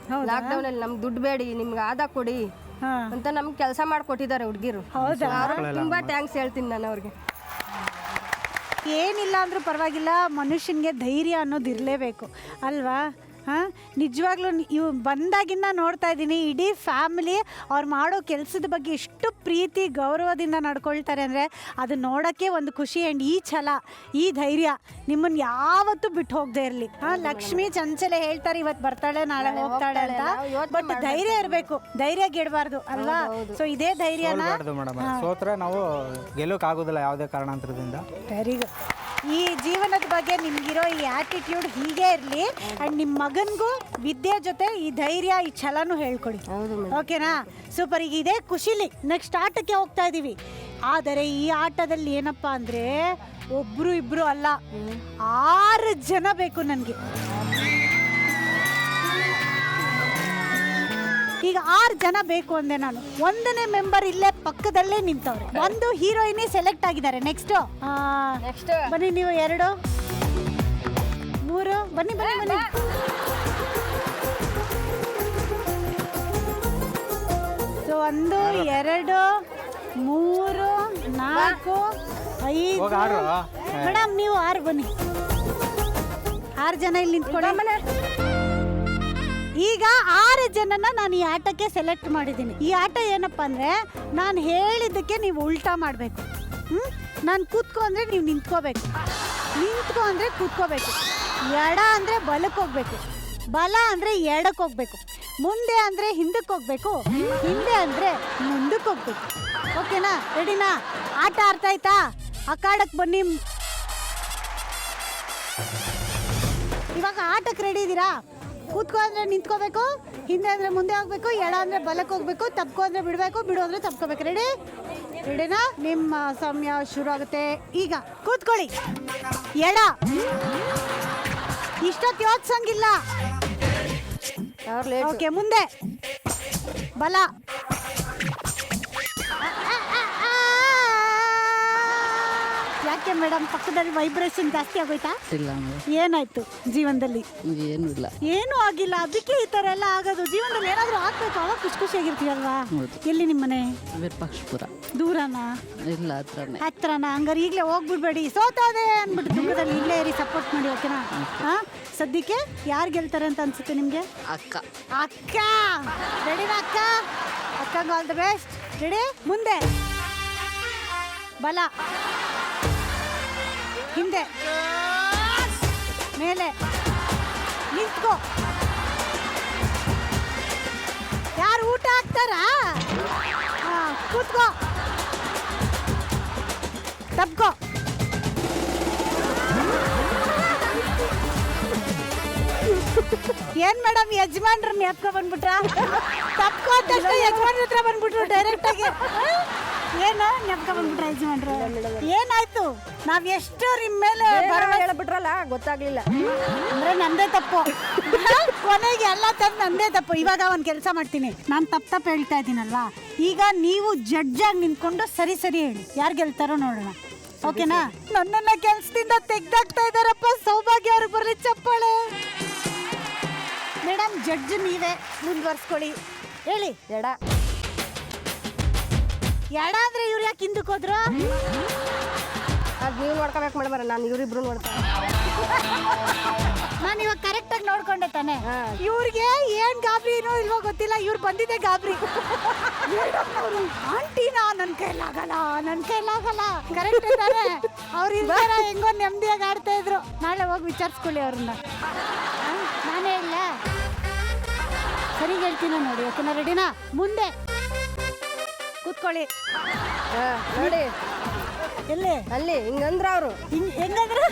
ಲಾಕ್ಡೌನ್ ಅಲ್ಲಿ ನಮ್ಗೆ ದುಡ್ಡು ಬೇಡಿ, ನಿಮ್ಗೆ ಆದ ಕೊಡಿ ಅಂತ ನಮ್ಗೆ ಕೆಲಸ ಮಾಡಿಕೊಟ್ಟಿದ್ದಾರೆ ಹುಡುಗಿರು. ತುಂಬಾ ಥ್ಯಾಂಕ್ಸ್ ಹೇಳ್ತೀನಿ ನಾನು ಅವ್ರಿಗೆ. ಏನಿಲ್ಲ ಅಂದ್ರೂ ಪರವಾಗಿಲ್ಲ, ಮನುಷ್ಯನಿಗೆ ಧೈರ್ಯ ಅನ್ನೋದು ಇರಲೇಬೇಕು ಅಲ್ವಾ? ನಿಜವಾಗ್ಲೂ ಇವು ಬಂದಾಗಿಂದ ನೋಡ್ತಾ ಇದ್ದೀನಿ, ಇಡೀ ಫ್ಯಾಮಿಲಿ ಅವ್ರು ಮಾಡೋ ಕೆಲಸದ ಬಗ್ಗೆ ಎಷ್ಟು ಪ್ರೀತಿ ಗೌರವದಿಂದ ನಡ್ಕೊಳ್ತಾರೆ ಅಂದರೆ ಅದು ನೋಡೋಕ್ಕೆ ಒಂದು ಖುಷಿ. ಆ್ಯಂಡ್ ಈ ಛಲ, ಈ ಧೈರ್ಯ ನಿಮ್ಮನ್ನು ಯಾವತ್ತೂ ಬಿಟ್ಟು ಹೋಗದೆ ಇರಲಿ. ಲಕ್ಷ್ಮಿ ಚಂಚಲೆ ಹೇಳ್ತಾರೆ ಇವತ್ತು ಬರ್ತಾಳೆ ನಾಳೆ ಹೋಗ್ತಾಳೆ ಅಂತ, ಬಟ್ ಧೈರ್ಯ ಇರಬೇಕು, ಧೈರ್ಯ ಗೆಡಬಾರ್ದು ಅಲ್ವಾ? ಸೊ ಇದೇ ಧೈರ್ಯನ ಸೋತ್ರೆ ನಾವು ಗೆಲ್ಲೋಕ್ಕಾಗೋದಿಲ್ಲ ಯಾವುದೇ ಕಾರಣಾಂತರದಿಂದ. Very good. ಈ ಜೀವನದ ಬಗ್ಗೆ ನಿಮ್ಗಿರೋ ಈ ಆಟಿಟ್ಯೂಡ್ ಹೀಗೆ ಇರಲಿ. ಆ್ಯಂಡ್ ನಿಮ್ಮ ಮಗನಿಗೂ ವಿದ್ಯೆ ಜೊತೆ ಈ ಧೈರ್ಯ, ಈ ಛಲನೂ ಹೇಳ್ಕೊಡಿ. ಓಕೆನಾ? ಸೂಪರ್. ಈಗ ಇದೇ ಖುಷಿಲಿ ನೆಕ್ಸ್ಟ್ ಆಟಕ್ಕೆ ಹೋಗ್ತಾ ಇದ್ದೀವಿ. ಆದರೆ ಈ ಆಟದಲ್ಲಿ ಏನಪ್ಪ ಅಂದರೆ ಒಬ್ಬರು ಇಬ್ಬರು ಅಲ್ಲ, 6 ಜನ ಬೇಕು ನನಗೆ. ಈಗ 6 ಜನ ಬೇಕು ಅಂದೆ ನಾನು. 1ನೇ ಮೆಂಬರ್ ಇಲ್ಲೇ ಪಕ್ಕದಲ್ಲೇ ನಿಂತವ್ರೆ. ಒಂದು ಹೀರೋಯಿನಿ ಸೆಲೆಕ್ಟ್ ಆಗಿದ್ದಾರೆ. ನೆಕ್ಸ್ಟ್ ಬನ್ನಿ ನೀವು 2 3 ಬನ್ನಿ ಬನ್ನಿ ಬನ್ನಿ. ಸೊ 1 2 3 4 5 ಮೇಡಮ್ ನೀವು 6 ಬನ್ನಿ. 6 ಜನ ಇಲ್ಲಿ ನಿಂತ್ಕೊಳ್ಳಿ. ಈಗ 6 ಜನನ ನಾನು ಈ ಆಟಕ್ಕೆ ಸೆಲೆಕ್ಟ್ ಮಾಡಿದ್ದೀನಿ. ಈ ಆಟ ಏನಪ್ಪ ಅಂದರೆ ನಾನು ಹೇಳಿದ್ದಕ್ಕೆ ನೀವು ಉಲ್ಟಾ ಮಾಡಬೇಕು. ನಾನು ಕೂತ್ಕೊ ಅಂದರೆ ನೀವು ನಿಂತ್ಕೋಬೇಕು, ನಿಂತ್ಕೊ ಅಂದರೆ ಕೂತ್ಕೋಬೇಕು, ಎಡ ಅಂದರೆ ಬಲಕ್ಕೆ ಹೋಗ್ಬೇಕು, ಬಲ ಅಂದ್ರೆ ಎಡಕ್ಕೆ ಹೋಗ್ಬೇಕು, ಮುಂದೆ ಅಂದ್ರೆ ಹಿಂದಕ್ಕೆ ಹೋಗ್ಬೇಕು, ಹಿಂದೆ ಅಂದ್ರೆ ಮುಂದಕ್ಕೆ ಹೋಗ್ಬೇಕು. ಓಕೆನಾ? ರೆಡಿನಾ? ಆಟ ಅರ್ಥ ಆಯ್ತಾ? ಅಖಾಡಕ್ಕೆ ಬನ್ನಿ. ಇವಾಗ ಆಟಕ್ಕೆ ರೆಡಿ ಇದ್ದೀರಾ? ಕೂತ್ಕೋ ಅಂದ್ರೆ ನಿಂತ್ಕೋಬೇಕು, ಹಿಂದೆ ಅಂದ್ರೆ ಮುಂದೆ ಹೋಗ್ಬೇಕು, ಎಡ ಅಂದ್ರೆ ಬಲಕ್ಕೆ ಹೋಗ್ಬೇಕು, ತಪ್ಕೋ ಅಂದ್ರೆ ಬಿಡಬೇಕು, ಬಿಡು ಅಂದ್ರೆ ತಪ್ಕೋಬೇಕು. ರೆಡಿನಾ? ನಿಮ್ಮ ಸಮಯ ಶುರು ಆಗುತ್ತೆ ಈಗ. ಕೂತ್ಕೊಳ್ಳಿ. ಎಡ ಇಷ್ಟೊತ್ತು ಯೋಚಿಸಂಗಿಲ್ಲ. ಓಕೆ, ಮುಂದೆ ಬಲ. ಯಾಕೆ ಮೇಡಮ್, ಪಕ್ಕದಲ್ಲಿ ವೈಬ್ರೇಷನ್ ಜಾಸ್ತಿ ಆಗೋಯ್ತಾ? ಇಲ್ಲ ಏನಾಯ್ತು ಜೀವನದಲ್ಲಿ? ಏನೂ ಇಲ್ಲ. ಏನೂ ಆಗಿಲ್ಲ, ಅದಕ್ಕೆ ಈ ಥರ ಎಲ್ಲ ಆಗೋದು. ಜೀವನದಲ್ಲಿ ಏನಾದರೂ ಆಗ್ಬೇಕು, ಅವಾಗ ಖುಷಿ ಖುಷಿಯಾಗಿರ್ತೀವಲ್ವಾ? ಎಲ್ಲಿ ನಿಮ್ಮನೆ? ವಿರೂಪಾಕ್ಷಪುರ. ದೂರನಾ? ಇಲ್ಲ, ಹತ್ರನಾ? ಹಂಗಾರೆ ಈಗಲೇ ಹೋಗ್ಬಿಡ್ಬೇಡಿ, ಸೋತೋದೆ ಅಂದ್ಬಿಟ್ಟು ದುಃಖದಲ್ಲಿ ಇಲ್ಲೇ ಇರಿ, ಸಪೋರ್ಟ್ ಮಾಡಿ. ಓಕೆನಾ? ಹಾಂ, ಸದ್ಯಕ್ಕೆ ಯಾರು ಗೆಲ್ತಾರೆ ಅಂತ ಅನ್ಸುತ್ತೆ ನಿಮಗೆ? ಅಕ್ಕ. ಅಕ್ಕ ರೆಡಿನಾ? ಅಕ್ಕಂಗೆ ಆಲ್ ದ ಬೆಸ್ಟ್. ರೆಡಿ? ಮುಂದೆ ಬಲ, ಹಿಂದೆ, ಮೇಲೆ, ನಿಂತ್ಕೋ. ಯಾರು ಊಟ ಹಾಕ್ತಾರಾ? ಕೂತ್ಕೋ, ತಪ್ಕೋ. ಏನ್ ಮೇಡಮ್, ಯಜಮಾನ್ರ ನ್ಯಾಪ್ಕೊ ಬಂದ್ಬಿಟ್ರ? ತಪ್ಕೋ ಅಂತ ಯಜಮಾನ್ರ ಹತ್ರ ಬಂದ್ಬಿಟ್ರು ಡೈರೆಕ್ಟ್ ಆಗಿ. ಏನು ನ್ಯಾಪ್ಕೊ ಬಂದ್ಬಿಟ್ರ ಯಜಮಾನ್ರು? ಏನಾಯ್ತು? ನಾವ್ ಎಷ್ಟು ನಿಮ್ಮ ಮೇಲೆ ಹೇಳ್ಬಿಟ್ರಲ್ಲ, ಗೊತ್ತಾಗ್ಲಿಲ್ಲ ಅಂದ್ರೆ ನಂದೇ ತಪ್ಪು. ಕೊನೆಗೆ ಎಲ್ಲ ತಪ್ಪು ನಂದೇ ತಪ್ಪು. ಇವಾಗ ಒಂದ್ ಕೆಲಸ ಮಾಡ್ತೀನಿ, ನಾನು ತಪ್ಪು ಹೇಳ್ತಾ ಇದ್ದೀನಲ್ವಾ, ಈಗ ನೀವು ಜಡ್ಜ್ ಆಗಿ ನಿಂತ್ಕೊಂಡು ಸರಿ ಸರಿ ಹೇಳಿ, ಯಾರು ಗೆಲ್ತಾರೋ ನೋಡೋಣ. ಓಕೆನಾ? ನನ್ನನ್ನ ಕೆಲ್ಸದಿಂದ ತೆಗ್ದಾಕ್ತಾ ಇದಾರಪ್ಪ. ಸೌಭಾಗ್ಯ ಅವ್ರಿಗೆ ಬರಲಿ ಚಪ್ಪಾಳೆ. ಮೇಡಮ್, ಜಡ್ಜ್ ನೀವೇ, ಮುಂದುವರ್ಸ್ಕೊಳ್ಳಿ. ಹೇಳಿ. ಎಡ. ಎಡ ಅಂದ್ರೆ ಇವ್ರು ಯಾಕೆ ಹಿಂದಕ್ಕೆ ಹೋದ್ರು? ಅದು ನೀವು ನೋಡ್ಕೋಬೇಕು ಮೇಡಮ್, ನಾನು ಇವರಿಬ್ರು ನೋಡ್ತೀನಿ. ನಾನು ಇವಾಗ ಕರೆಕ್ಟ್ ಆಗಿ ನೋಡ್ಕೊಂಡೆ ತಾನೆ. ಇವ್ರಿಗೆ ಏನ್ ಗಾಬರಿನೋ ಇಲ್ವೋ ಗೊತ್ತಿಲ್ಲ, ಇವ್ರು ಬಂದಿದೆ ಗಾಬರಿ. ಆಂಟಿನಾ? ನನ್ನ ಕೈಲಾಗಲ್ಲ. ಕರೆಕ್ಟ್ ತಾನೆ? ಅವ್ರು ಇಲ್ದಾರ ಹೆಂಗೋ ನೆಮ್ಮದಿಯಾಗಿ ಆಡ್ತಾ ಇದ್ರು. ನಾಳೆ ಹೋಗಿ ವಿಚಾರಿಸ್ಕೊಳ್ಳಿ ಅವ್ರನ್ನ. ನಾನೇ ಇಲ್ಲ, ಸರಿ ಹೇಳ್ತೀನ ನೋಡಿ. ಓಕೆನಾ? ರೆಡಿನಾ? ಮುಂದೆ ಕೂತ್ಕೊಳ್ಳಿ. ನೋಡಿ ಎಲ್ಲಿ? ಅಲ್ಲಿ ಹಿಂಗಂದ್ರ ಅವರು ಹೆಂಗಂದ್ರೆ?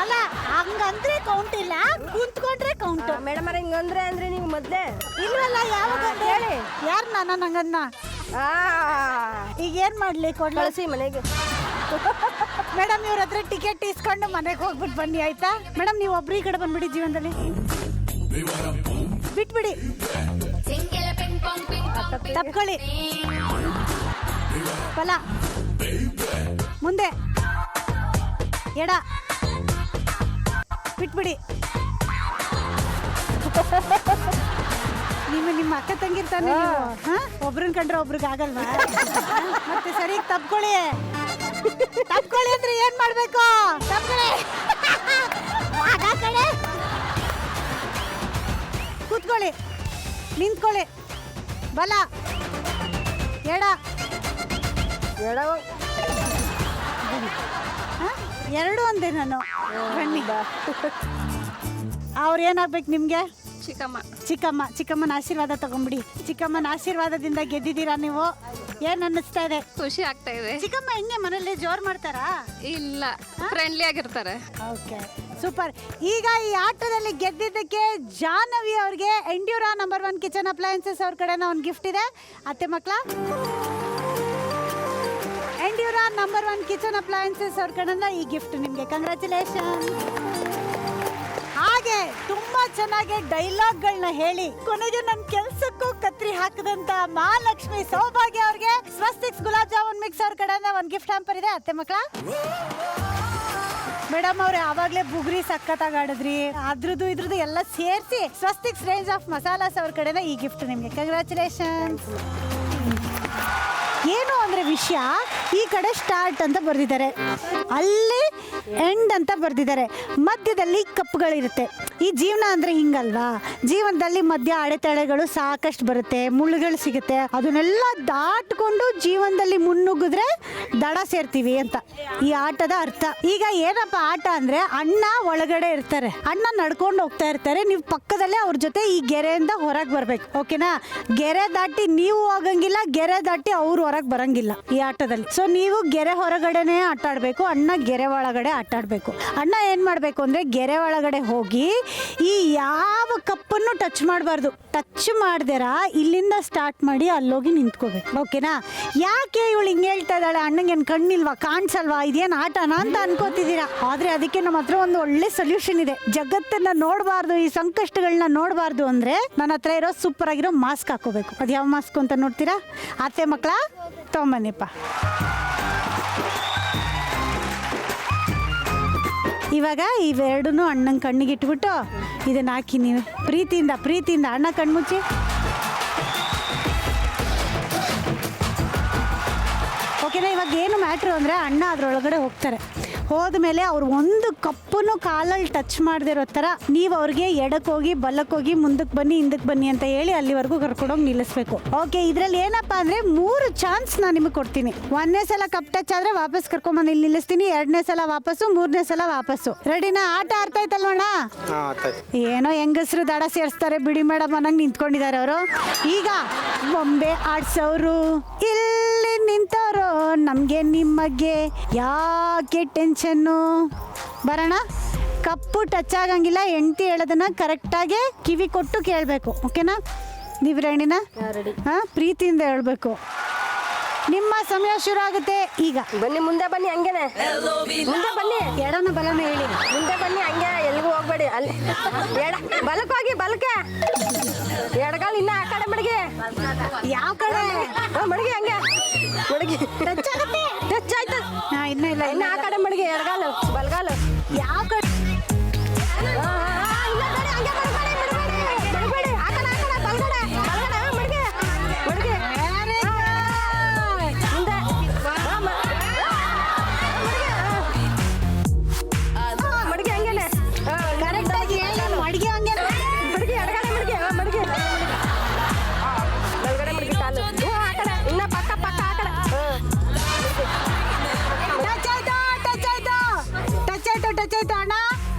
ಅಲ್ಲ, ಹಂಗಂದ್ರೆ ಕೌಂಟ್ ಇಲ್ಲ, ಕುಂತ್ಕೊಂಡ್ರೆ ಕೌಂಟ್. ಮೇಡಮ್ ಅವ್ರ ಹಿಂಗಂದ್ರೆ ಅಂದ್ರೆ ನೀವು ಮೊದ್ಲೇ ಇಲ್ವಲ್ಲ, ಯಾವಾಗ ಹೇಳಿ. ಯಾರು ನಾನು ಹಂಗನ್ನ? ಈಗ ಏನ್ ಮಾಡ್ಲಿ? ಕಳಿಸಿ ಮನೆಗೆ. ಮೇಡಮ್, ಇವ್ರ ಹತ್ರ ಟಿಕೆಟ್ ಇಸ್ಕೊಂಡು ಮನೆಗೆ ಹೋಗ್ಬಿಟ್ಟು ಬನ್ನಿ, ಆಯ್ತಾ? ಮೇಡಮ್, ನೀವು ಒಬ್ರು ಈ ಕಡೆ ಬಂದ್ಬಿಡಿ. ಜೀವನದಲ್ಲಿ ಬಿಟ್ಬಿಡಿ, ತಪ್ಕೊಳ್ಳಿ. ಬಲ, ಮುಂದೆ, ಎಡ, ಬಿಟ್ಬಿಡಿ. ನಿಮ್ಮ ಅಕ್ಕ ತಂಗಿರ್ತಾನೆ, ಒಬ್ರನ್ ಕಂಡ್ರೆ ಒಬ್ರಿಗೆ ಆಗಲ್ವಾ? ಮತ್ತೆ ಸರಿ ತಪ್ಕೊಳ್ಳಿ. ಅಂದ್ರೆ ಏನ್ ಮಾಡ್ಬೇಕು? ತಪ್ಕೊಳ್ಳಿ. ಕೂತ್ಕೊಳ್ಳಿ, ನಿಂತ್ಕೊಳ್ಳಿ. ಬಲ, ಎಡ, ಎರಡು ಅಂದೆ ನಾನು. ಬನ್ನಿ. ಅವ್ರು ಏನಾಗ್ಬೇಕು ನಿಮ್ಗೆ? ಚಿಕ್ಕಮ್ಮನ ಆಶೀರ್ವಾದ ತಗೊಂಬಿಡಿ. ಚಿಕ್ಕಮ್ಮನ ಆಶೀರ್ವಾದದಿಂದ ಗೆದ್ದಿದ್ದೀರಾ ನೀವು. ಏನ್ ಅನ್ನಿಸ್ತಾ ಇದೆ? ಖುಷಿ ಆಗ್ತಾ ಇದೆ. ಚಿಕ್ಕಮ್ಮ ಹಿಂಗೆ ಮನೇಲಿ ಜೋರ್ ಮಾಡ್ತಾರಾ? ಇಲ್ಲ, ಫ್ರೆಂಡ್ಲಿ ಆಗಿರ್ತಾರೆ. Okay, super. ಈಗ ಈ ಆಟದಲ್ಲಿ ಗೆದ್ದಿದ್ದಕ್ಕೆ ಜಾಹ್ನವಿ ಅವ್ರಿಗೆ ಎಂಡ್ಯೂರಾ ನಂಬರ್ 1 ಕಿಚನ್ ಅಪ್ಲಯನ್ಸಸ್ ಅವ್ರ ಕಡೆನ ಒಂದು ಗಿಫ್ಟ್ ಇದೆ. ಅತ್ತೆ ಮಕ್ಕಳ, ಎಂಡ್ಯೂರಾ ನಂಬರ್ 1 ಕಿಚನ್ ಅಪ್ಲಯನ್ಸಸ್ ಅವ್ರ ಕಡೆನ ಈ ಗಿಫ್ಟ್ ನಿಮಗೆ. ಕಂಗ್ರ್ಯಾಚುಲೇಷನ್. ಹಾಗೆ ತುಂಬಾ ಚೆನ್ನಾಗಿ ಡೈಲಾಗ್ಗಳನ್ನ ಹೇಳಿ ಕೊನೆಗೆ ನನ್ನ ಕೆಲ್ಸಕ್ಕೂ ಕತ್ರಿ ಹಾಕದಂತ ಮಹಾಲಕ್ಷ್ಮಿ ಸೌಭಾಗ್ಯ ಅವ್ರಿಗೆ ಸ್ವಸ್ತಿಕ್ಸ್ ಗುಲಾಬ್ ಜಾಮೂನ್ ಮಿಕ್ಸ್ ಅವ್ರ ಕಡೆಯಿಂದ ಒಂದು ಗಿಫ್ಟ್ ಹ್ಯಾಂಪರ್ ಇದೆ. ಅತ್ತೆ ಮಕ್ಕಳ, ಮೇಡಮ್ ಅವ್ರೆ ಆವಾಗಲೇ ಬುಗ್ರಿ ಸಖತ್ತಾಗಿ ಆಡಿದ್ರಿ. ಅದ್ರದ್ದು ಎಲ್ಲ ಸೇರಿಸಿ ಸ್ವಸ್ತಿಕ್ಸ್ ರೇಂಜ್ ಆಫ್ ಮಸಾಲಾಸ್ ಅವ್ರ ಕಡೆನ ಈ ಗಿಫ್ಟ್ ನಿಮಗೆ. ಕಂಗ್ರ್ಯಾಚುಲೇಷನ್ಸ್. ಏನು ಅಂದ್ರೆ ವಿಷಯ, ಈ ಕಡೆ ಸ್ಟಾರ್ಟ್ ಅಂತ ಬರ್ದಿದ್ದಾರೆ, ಅಲ್ಲಿ ಎಂಡ್ ಅಂತ ಬರ್ದಿದ್ದಾರೆ. ಮಧ್ಯದಲ್ಲಿ ಕಪ್ಪುಗಳಿರುತ್ತೆ. ಈ ಜೀವನ ಅಂದ್ರೆ ಹಿಂಗಲ್ವಾ, ಜೀವನದಲ್ಲಿ ಮಧ್ಯ ಅಡೆತಡೆಗಳು ಸಾಕಷ್ಟು ಬರುತ್ತೆ, ಮುಳ್ಳುಗಳು ಸಿಗುತ್ತೆ, ಅದನ್ನೆಲ್ಲ ದಾಟ್ಕೊಂಡು ಜೀವನದಲ್ಲಿ ಮುನ್ನುಗ್ಗಿದ್ರೆ ದಡ ಸೇರ್ತೀವಿ ಅಂತ ಈ ಆಟದ ಅರ್ಥ. ಈಗ ಏನಪ್ಪ ಆಟ ಅಂದ್ರೆ, ಅಣ್ಣ ಒಳಗಡೆ ಇರ್ತಾರೆ, ಅಣ್ಣ ನಡ್ಕೊಂಡು ಹೋಗ್ತಾ ಇರ್ತಾರೆ, ನೀವು ಪಕ್ಕದಲ್ಲೇ ಅವ್ರ ಜೊತೆ ಈ ಗೆರೆಯಿಂದ ಹೊರಗೆ ಬರ್ಬೇಕು. ಓಕೆನಾ? ಗೆರೆ ದಾಟಿ ನೀವು ಹೋಗಂಗಿಲ್ಲ, ಗೆರೆ ದಾಟಿ ಅವ್ರು ಹೊರಗೆ ಬರಂಗಿಲ್ಲ ಈ ಆಟದಲ್ಲಿ. ಸೊ ನೀವು ಗೆರೆ ಹೊರಗಡೆನೆ ಆಟ ಆಡ್ಬೇಕು, ಅಣ್ಣ ಗೆರೆ ಒಳಗಡೆ ಆಟ ಆಡ್ಬೇಕು. ಅಣ್ಣ ಏನ್ ಮಾಡ್ಬೇಕು ಅಂದ್ರೆ, ಗೆರೆ ಒಳಗಡೆ ಹೋಗಿ ಈ ಯಾವ ಕಪ್ಪನ್ನು ಟಚ್ ಮಾಡಬಾರ್ದು. ಟಚ್ ಮಾಡ್ದಿರ ಇಲ್ಲಿಂದ ಸ್ಟಾರ್ಟ್ ಮಾಡಿ ಅಲ್ಲೋಗಿ ನಿಂತ್ಕೋಬೇಕು. ಓಕೆನಾ? ಯಾಕೆ ಇವಳು ಹಿಂಗೆ ಹೇಳ್ತಾ ಇದ್ದಾಳೆ, ಅಣ್ಣಂಗೆ ಏನು ಕಣ್ಣಿಲ್ವಾ, ಕಾಣಿಸಲ್ವಾ, ಇದೇನು ಆಟನಾ ಅಂತ ಅನ್ಕೋತಿದ್ದೀರಾ. ಆದ್ರೆ ಅದಕ್ಕೆ ನಮ್ಮ ಹತ್ರ ಒಂದು ಒಳ್ಳೆ ಸೊಲ್ಯೂಷನ್ ಇದೆ. ಜಗತ್ತನ್ನ ನೋಡಬಾರ್ದು, ಈ ಸಂಕಷ್ಟಗಳನ್ನ ನೋಡಬಾರ್ದು ಅಂದ್ರೆ ನನ್ನ ಹತ್ರ ಇರೋ ಸೂಪರ್ ಆಗಿರೋ ಮಾಸ್ಕ್ ಹಾಕೋಬೇಕು. ಅದು ಯಾವ ಮಾಸ್ಕ್ ಅಂತ ನೋಡ್ತೀರಾ? ಅತ್ತೆ ಮಕ್ಕಳ ತೊಗೊಂಬನ್ನಿಪ್ಪ. ಇವಾಗ ಇವೆರಡೂ ಅಣ್ಣನ ಕಣ್ಣಿಗೆ ಇಟ್ಬಿಟ್ಟು ಇದನ್ನ ಹಾಕಿ ನೀವು ಪ್ರೀತಿಯಿಂದ ಅಣ್ಣ ಕಣ್ಮುಚ್ಚಿ. ಓಕೆನಾ? ಇವಾಗ ಏನು ಮ್ಯಾಟ್ರು ಅಂದರೆ, ಅಣ್ಣ ಅದರೊಳಗಡೆ ಹೋಗ್ತಾರೆ. ಹೋದ್ಮೇಲೆ ಅವ್ರು ಒಂದು ಕಪ್ಪನ್ನು ಕಾಲಲ್ಲಿ ಟಚ್ ಮಾಡದಿರೋ ಥರ ನೀವು ಅವ್ರಿಗೆ ಎಡಕ್ಕೆ ಹೋಗಿ ಬಲಕ್ಕೆ ಹೋಗಿ ಮುಂದಕ್ಕೆ ಬನ್ನಿ ಹಿಂದಕ್ಕೆ ಬನ್ನಿ ಅಂತ ಹೇಳಿ ಅಲ್ಲಿವರೆಗೂ ಕರ್ಕೊಂಡೋಗಿ ನಿಲ್ಲಿಸ್ಬೇಕು. ಓಕೆ, ಇದರಲ್ಲಿ ಏನಪ್ಪ ಅಂದರೆ 3 ಚಾನ್ಸ್ ನಾನು ನಿಮಗೆ ಕೊಡ್ತೀನಿ. 1ನೇ ಸಲ ಕಪ್ ಟಚ್ ಆದರೆ ವಾಪಸ್ ಕರ್ಕೊಂಬಂದು ಇಲ್ಲಿ ನಿಲ್ಲಿಸ್ತೀನಿ, 2ನೇ ಸಲ ವಾಪಸ್ಸು, 3ನೇ ಸಲ ವಾಪಸ್ಸು. ರೆಡಿನಾ? ಆಟ ಅರ್ಥ ಆಯ್ತಲ್ವಣ್ಣ? ಏನೋ ಹೆಂಗಸರು ದಡ ಸೇರಿಸ್ತಾರೆ ಬಿಡಿ ಮೇಡಮ್ ಅನ್ನಂಗೆ ನಿಂತ್ಕೊಂಡಿದ್ದಾರೆ ಅವರು. ಈಗ ಬೊಂಬೆ ಆಡ್ಸೋರು ಇಲ್ಲಿ ನಿಂತವರು, ನಮಗೆ ನಿಮಗೆ ಯಾಕೆ ಟೆನ್ಷನ್ನು? ಬರೋಣ. ಕಪ್ಪು ಟಚ್ ಆಗಂಗಿಲ್ಲ, ಹೆಂಡ್ತಿ ಹೇಳೋದನ್ನ ಕರೆಕ್ಟಾಗಿ ಕಿವಿ ಕೊಟ್ಟು ಕೇಳಬೇಕು. ಓಕೆನಾ? ನೀವು ರೆಡಿನಾ? ಹಾಂ, ಪ್ರೀತಿಯಿಂದ ಹೇಳ್ಬೇಕು. ನಿಮ್ಮ ಸಮಯ ಶುರು ಆಗುತ್ತೆ ಈಗ. ಬನ್ನಿ, ಮುಂದೆ ಬನ್ನಿ, ಹಂಗೇನೆ ಮುಂದೆ ಬನ್ನಿ. ಎಡನ ಬಲನ ಹೇಳಿ. ಮುಂದೆ ಬನ್ನಿ, ಹಂಗೆ ಎಲ್ಗೂ ಹೋಗ್ಬೇಡಿ. ಅಲ್ಲಿ ಬಲಕ್ಕೆ ಹೋಗಿ, ಬಲಕ್ಕೆ ಎಡಗಾಲ ಇನ್ನ ಆ ಕಡೆ ಮಡಗಿ. ಯಾವ ಕಡೆ ಮಡಗಿ? ಹಂಗೆ ಮಡಗಿ. ಟಚ್ ಆಗುತ್ತೆ. ಟಚ್ ಆಯ್ತು. ಹಾಂ, ಇನ್ನೂ ಇಲ್ಲ. ಇನ್ನ ಆ ಕಡೆ ಮಡಗಿ, ಎಡಗಾಲು ಬಲಗಾಲು. ಯಾವ ಕಡೆ? ಟಚ್ ಆಯ್ತು ಅಣ್ಣ.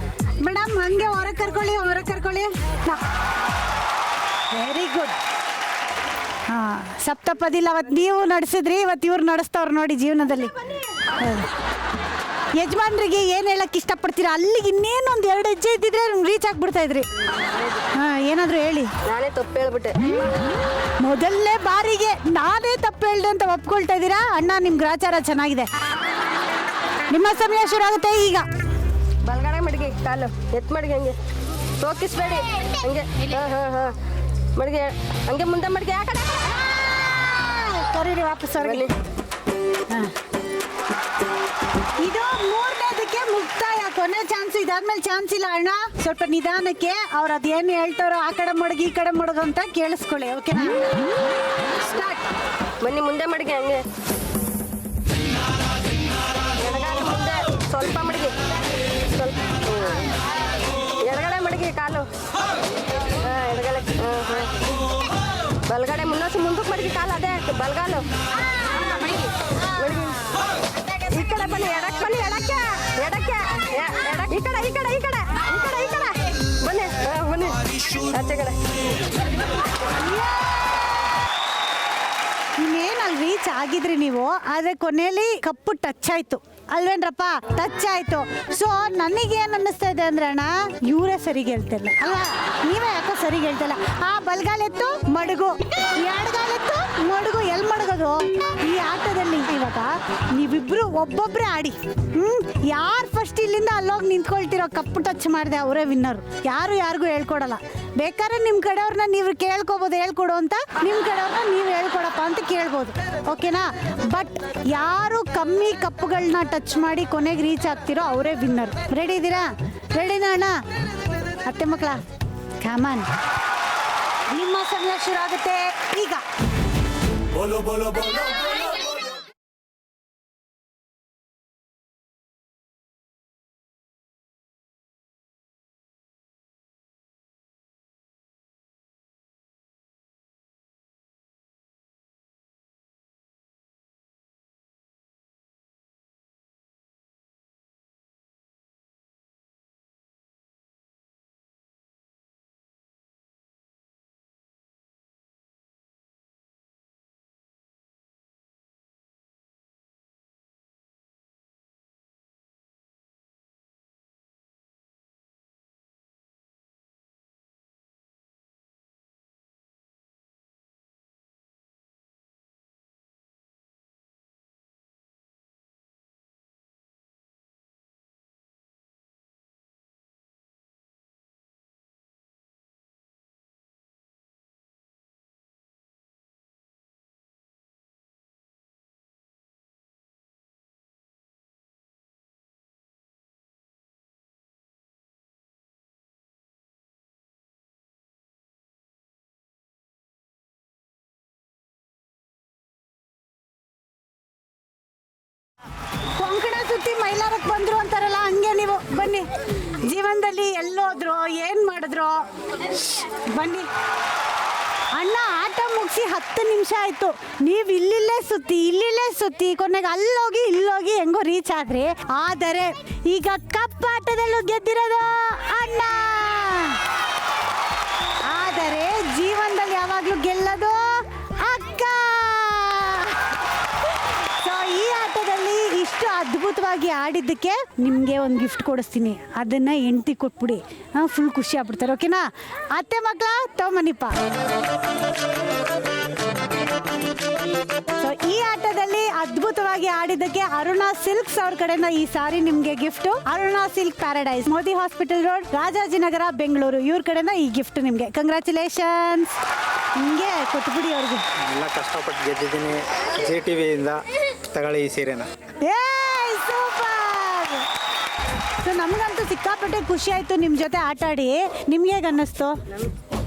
ಮೇಡಮ್ ಹಂಗೆ ಹೊರಗೆ ಕರ್ಕೊಳ್ಳಿ. Very good. ಹಾಂ, ಸಪ್ತಪದಿಲ್ಲ ಅವತ್ತು ನೀವು ನಡೆಸಿದ್ರಿ, ಇವತ್ತು ಇವ್ರು ನಡೆಸ್ತವ್ರು ನೋಡಿ ಜೀವನದಲ್ಲಿ. ಯಜಮಾನ್ರಿಗೆ ಏನು ಹೇಳಕ್ಕೆ ಇಷ್ಟಪಡ್ತೀರಾ? ಅಲ್ಲಿಗೆ ಇನ್ನೇನೊಂದು 2 ಹೆಜ್ಜೆ ಇದ್ದಿದ್ರೆ ರೀಚ್ ಆಗಿಬಿಡ್ತಾ ಇದ್ರಿ. ಹಾಂ, ಏನಾದರೂ ಹೇಳಿ. ನಾನೇ ತಪ್ಪು ಹೇಳ್ಬಿಟ್ಟೆ. ಮೊದಲನೇ ಬಾರಿಗೆ ನಾನೇ ತಪ್ಪು ಹೇಳ್ದೆ ಅಂತ ಒಪ್ಕೊಳ್ತಾ ಇದ್ದೀರಾ? ಅಣ್ಣ, ನಿಮ್ಮ ಗ್ರಾಚಾರ ಚೆನ್ನಾಗಿದೆ. ನಿಮ್ಮ ಸಮಯ ಶುರು ಆಗುತ್ತೆ ಈಗ. ಬಲಗಡೆ ಮಡಗಿ, ಕಾಲು ಎತ್ ಮಡಗಿ, ಹಂಗೆ ಸೋಕಿಸ್ಬೇಡಿ, ಹಂಗೆ. ಹಾಂ ಮಡಗಿ, ಹಂಗೆ ಮುಂದೆ ಮಡಗಿ. ಆ ಕಡೆ ಕರೀರಿ ವಾಪಸ್ ಹೊರಗೆ. ಹಾಂ, ಇದು 3ನೇದಕ್ಕೆ ಮುಕ್ತಾಯ, ಕೊನೆ ಚಾನ್ಸ್. ಇದಾದ್ಮೇಲೆ ಚಾನ್ಸ್ ಇಲ್ಲ ಅಣ್ಣ. ಸ್ವಲ್ಪ ನಿಧಾನಕ್ಕೆ ಅವ್ರು ಅದೇನು ಹೇಳ್ತಾರೋ ಆ ಕಡೆ ಮಡಗಿ ಈ ಕಡೆ ಮಡಗು ಅಂತ ಕೇಳಿಸ್ಕೊಳ್ಳಿ. ಓಕೆನಾ? ಸ್ಟಾರ್ಟ್. ಬನ್ನಿ, ಮುಂದೆ ಮಡಗಿ, ಹಂಗೆ ಮುಂದೆ ಸ್ವಲ್ಪ ಮಡಗಿ, ಸ್ವಲ್ಪ ಎಡಗಡೆ ಮಡಗಿ, ಕಾಲು. ಹಾಂ, ಎಡಗಡೆ. ಬಲಗಡೆ ಮುಂದಕ್ಕೆ ಮಡಗಿ, ಕಾಲು ಅದೇ ಬಲಗಾಲು. ಮಡಗಿ ಈ ಕಡೆ ಬನ್ನಿ, ಎಡಕ್ಕೆ ಬನ್ನಿ, ಎಡಕ್ಕೆ ಈ ಕಡೆ ಬನ್ನಿ. ಬನ್ನಿ ಆಚೆ ಕಡೆ. ಇನ್ನೇನಲ್ಲಿ ರೀಚ್ ಆಗಿದ್ರಿ ನೀವು, ಆದರೆ ಕೊನೆಯಲ್ಲಿ ಕಪ್ಪು ಟಚ್ ಆಯ್ತು ಅಲ್ವೇನ್ರಪ್ಪ? ಟಚ್ ಆಯ್ತು. ಸೊ ನನಗೇನು ಅನ್ನಿಸ್ತಾ ಇದೆ ಅಂದ್ರೆ, ಅಣ್ಣ ಇವರೇ ಸರಿಗೆ ಹೇಳ್ತಿಲ್ಲ ಅಲ್ಲ, ನೀವೇ ಯಾಕೋ ಸರಿಗೆ ಹೇಳ್ತಿಲ್ಲ. ಆ ಬಲ್ಗಾಲೆತ್ತು ಮಡಗು, ಎಡಗಾಲೆತ್ತು ಮಡಗು, ಎಲ್ಲಿ ಮಡಗೋದು ಈ ಆಟದಲ್ಲಿ? ಇವಾಗ ನೀವಿಬ್ರು ಒಬ್ಬೊಬ್ಬರೇ ಆಡಿ. ಯಾರು ಫಸ್ಟ್ ಇಲ್ಲಿಂದ ಅಲ್ಲೋಗಿ ನಿಂತ್ಕೊಳ್ತಿರೋ, ಕಪ್ಪು ಟಚ್ ಮಾಡಿದೆ ಅವರೇ ವಿನ್ನರು. ಯಾರಿಗೂ ಹೇಳ್ಕೊಡಲ್ಲ. ಬೇಕಾದ್ರೆ ನಿಮ್ಮ ಕಡೆಯವ್ರನ್ನ ನೀವು ಕೇಳ್ಕೊಬೋದು, ಹೇಳ್ಕೊಡು ಅಂತ. ನಿಮ್ಮ ಕಡೆಯವ್ರನ್ನ ನೀವು ಹೇಳ್ಕೊಡಪ್ಪ ಅಂತ ಕೇಳ್ಬೋದು. ಓಕೆನಾ? ಬಟ್ ಯಾರು ಕಮ್ಮಿ ಕಪ್ಪುಗಳನ್ನ ಟಚ್ ಮಾಡಿ ಕೊನೆಗೆ ರೀಚ್ ಆಗ್ತಿರೋ ಅವರೇ ವಿನ್ನರ್. ರೆಡಿ ಇದ್ದೀರಾ? ರೆಡಿನಾ ಅಣ್ಣ? ಅತ್ತೆ ಮಕ್ಕಳ, ಕಾಮನ್. ನಿಮ್ಮ ಸಮಯ ಶುರು ಆಗುತ್ತೆ ಈಗ. बोलो बोलो बोलो ಕೊಂಕಣ ಸುತ್ತಿ ಮೈಲಾರಕ್ಕೆ ಬಂದ್ರು ಅಂತಾರಲ್ಲ ಹಂಗೆ ನೀವು ಬನ್ನಿ. ಜೀವನದಲ್ಲಿ ಎಲ್ಲೋದ್ರು ಏನು ಮಾಡಿದ್ರು ಬನ್ನಿ. ಅಣ್ಣ ಆಟ ಮುಗಿಸಿ 10 ನಿಮಿಷ ಆಯ್ತು. ನೀವು ಇಲ್ಲಿಲ್ಲೇ ಸುತ್ತಿ ಕೊನೆಗೆ ಅಲ್ಲೋಗಿ ಇಲ್ಲೋಗಿ ಹೆಂಗೋ ರೀಚ್ ಆದ್ರಿ. ಆದರೆ ಈಗ ಕಪ್ಪಾಟದಲ್ಲೂ ಗೆದ್ದಿರೋದು ಅಣ್ಣ. ಆದರೆ ಜೀವನದಲ್ಲಿ ಯಾವಾಗಲೂ ಗೆಲ್ಲೋದು ಅಕ್ಕ. ಸೊ ಈ ಆಟದಲ್ಲಿ ಇಷ್ಟು ಅದ್ಭುತವಾಗಿ ಆಡಿದ್ದಕ್ಕೆ ನಿಮಗೆ ಒಂದು ಗಿಫ್ಟ್ ಕೊಡಿಸ್ತೀನಿ. ಅದನ್ನು ಹೆಂಡ್ತಿ ಕೊಟ್ಬಿಡಿ, ಫುಲ್ ಖುಷಿ ಆಗ್ಬಿಡ್ತಾರೆ. ಓಕೆನಾ? ಅತ್ತೆ ಮಕ್ಕಳ ತಗೊಂಬನ್ನಿಪ್ಪ. ಸೊ ಈ ಆಟದಲ್ಲಿ ಅದ್ಭುತವಾಗಿ ಆಡಿದ್ದಕ್ಕೆ ಅರುಣಾ ಸಿಲ್ಕ್ಸ್ ಅವ್ರ ಕಡೆಯಿಂದ ಈ ಸಾರಿ ನಿಮ್ಗೆ gift. Aruna silk paradise, Modi hospital road, Rajajinagar, Bengaluru. ಇವ್ರ ಕಡೆಯಿಂದ ಈ ಗಿಫ್ಟ್ ನಿಮ್ಗೆ. ಕಂಗ್ರ್ಯಾಚುಲೇಷನ್ಸ್. ಹಿಂಗೆ ಕೊಟ್ಬಿಡಿ ಅವ್ರಿಗೆ. ಎಲ್ಲ ಕಷ್ಟಪಟ್ಟು ಗೆದ್ದಿದ್ದೀನಿ. JTVಯಿಂದ ತಗೊಳ್ಳಿ ಈ ಸೀರೆನ. ಏಯ್ ಸೂಪರ್. ಸೊ ನಮಗಂತೂ ಸಿಕ್ಕಾಪಟ್ಟೆ ಖುಷಿ ಆಯ್ತು ನಿಮ್ಮ ಜೊತೆ ಆಟ ಆಡಿ. ನಿಮ್ಗೆ ಹೇಗೆ ಅನ್ನಿಸ್ತು?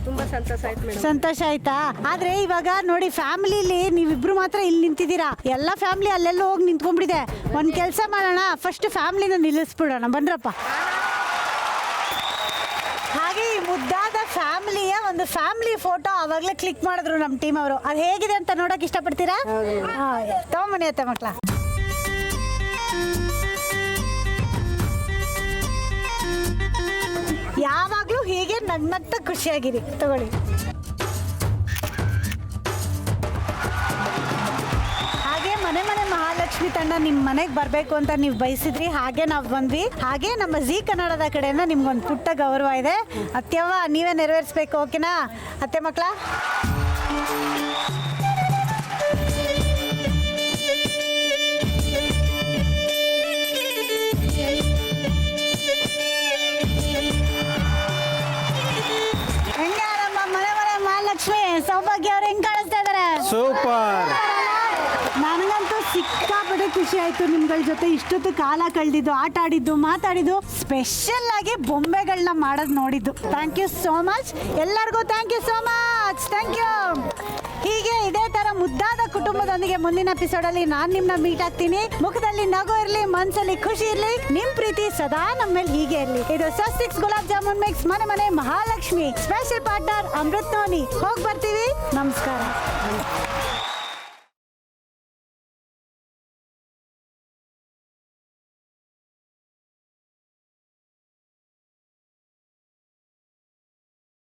ತುಂಬಾ ಸಂತೋಷ ಆಯ್ತು ಮೇಡಮ್. ಸಂತೋಷ ಆಯ್ತಾ? ಆದ್ರೆ ಇವಾಗ ನೋಡಿ, ಫ್ಯಾಮಿಲಿಲಿ ನೀವಿಬ್ರು ಮಾತ್ರ ಇಲ್ಲಿ ನಿಂತಿದ್ದೀರಾ. ಎಲ್ಲ ಫ್ಯಾಮಿಲಿ ಅಲ್ಲೆಲ್ಲೋ ಹೋಗಿ ನಿಂತ್ಕೊಂಡ್ಬಿಟ್ಟಿದೆ. ಒಂದು ಕೆಲಸ ಮಾಡೋಣ, ಫಸ್ಟ್ ಫ್ಯಾಮಿಲಿನ ನಿಲ್ಲಿಸ್ಬಿಡೋಣ. ಬನ್ರಪ್ಪ. ಹಾಗೆ ಈ ಮುದ್ದಾದ ಫ್ಯಾಮಿಲಿಯ ಒಂದು ಫ್ಯಾಮಿಲಿ ಫೋಟೋ ಅವಾಗಲೇ ಕ್ಲಿಕ್ ಮಾಡಿದ್ರು ನಮ್ಮ ಟೀಮ್ ಅವರು. ಅದು ಹೇಗಿದೆ ಅಂತ ನೋಡಕ್ ಇಷ್ಟಪಡ್ತೀರಾ? ತಗೊಂಬನ್ನಿ ಅತ್ತೆ ಮಕ್ಕಳ. ಯಾವಾಗಲೂ ಹೀಗೆ ನಗ್ನಗ್ತಾ ಖುಷಿಯಾಗಿರಿ. ತಗೊಳ್ಳಿ. ಹಾಗೆ ಮನೆ ಮಹಾಲಕ್ಷ್ಮಿ ತಂಡ ನಿಮ್ಮ ಮನೆಗೆ ಬರಬೇಕು ಅಂತ ನೀವು ಬಯಸಿದ್ರಿ. ಹಾಗೆ ನಾವು ಬಂದ್ವಿ. ಹಾಗೆ ನಮ್ಮ ಜೀ ಕನ್ನಡದ ಕಡೆಯಿಂದ ನಿಮ್ಗೊಂದು ಪುಟ್ಟ ಗೌರವ ಇದೆ. ಅತ್ಯವ್ವ ನೀವೇ ನೆರವೇರಿಸ್ಬೇಕು. ಓಕೆನಾ ಅತ್ತೆ ಮಕ್ಕಳ? ಸೌಭಾಗ್ಯ ಅವ್ರು ಹೆಂಗ್ ಕಾಣಿಸ್ತಾ ಇದಾರೆ? ಸೂಪರ್. ನನಗಂತೂ ಸಿಕ್ಕಾಪಟ್ಟೆ ಖುಷಿ ಆಯ್ತು ನಿಮ್ಗಳ ಜೊತೆ ಇಷ್ಟೊತ್ತು ಕಾಲ ಕಳೆದಿದ್ದು, ಆಟ ಆಡಿದ್ದು, ಮಾತಾಡಿದ್ದು, ಸ್ಪೆಷಲ್ ಆಗಿ ಬೊಂಬೆಗಳನ್ನ ಮಾಡೋದು ನೋಡಿದ್ದು. ಥ್ಯಾಂಕ್ ಯು ಸೋ ಮಚ್ ಎಲ್ಲರಿಗೂ. Thank you so much. Thank you. ಹೀಗೆ ಇದೇ ತರ ಮುದ್ದಾದ ಕುಟುಂಬದೊಂದಿಗೆ ಮುಂದಿನ ಎಪಿಸೋಡಲ್ಲಿ ನಾನು ನಿಮ್ಮನ್ನ ಮೀಟ್ ಆಗ್ತೀನಿ. ಮುಖದಲ್ಲಿ ನಗು ಇರಲಿ, ಮನಸ್ಸಲ್ಲಿ ಖುಷಿ ಇರಲಿ, ನಿಮ್ ಪ್ರೀತಿ ಸದಾ ನಮ್ಮ ಮೇಲೆ ಹೀಗೆ ಇರಲಿ. ಇದು ಸ್ವಸ್ತಿಕ್ಸ್ ಗುಲಾಬ್ ಜಾಮೂನ್ ಮಿಕ್ಸ್ ಮನೆ Mahalakshmi. Special partner Amrit noni. ಹೋಗಿ ಬರ್ತೀವಿ. ನಮಸ್ಕಾರ.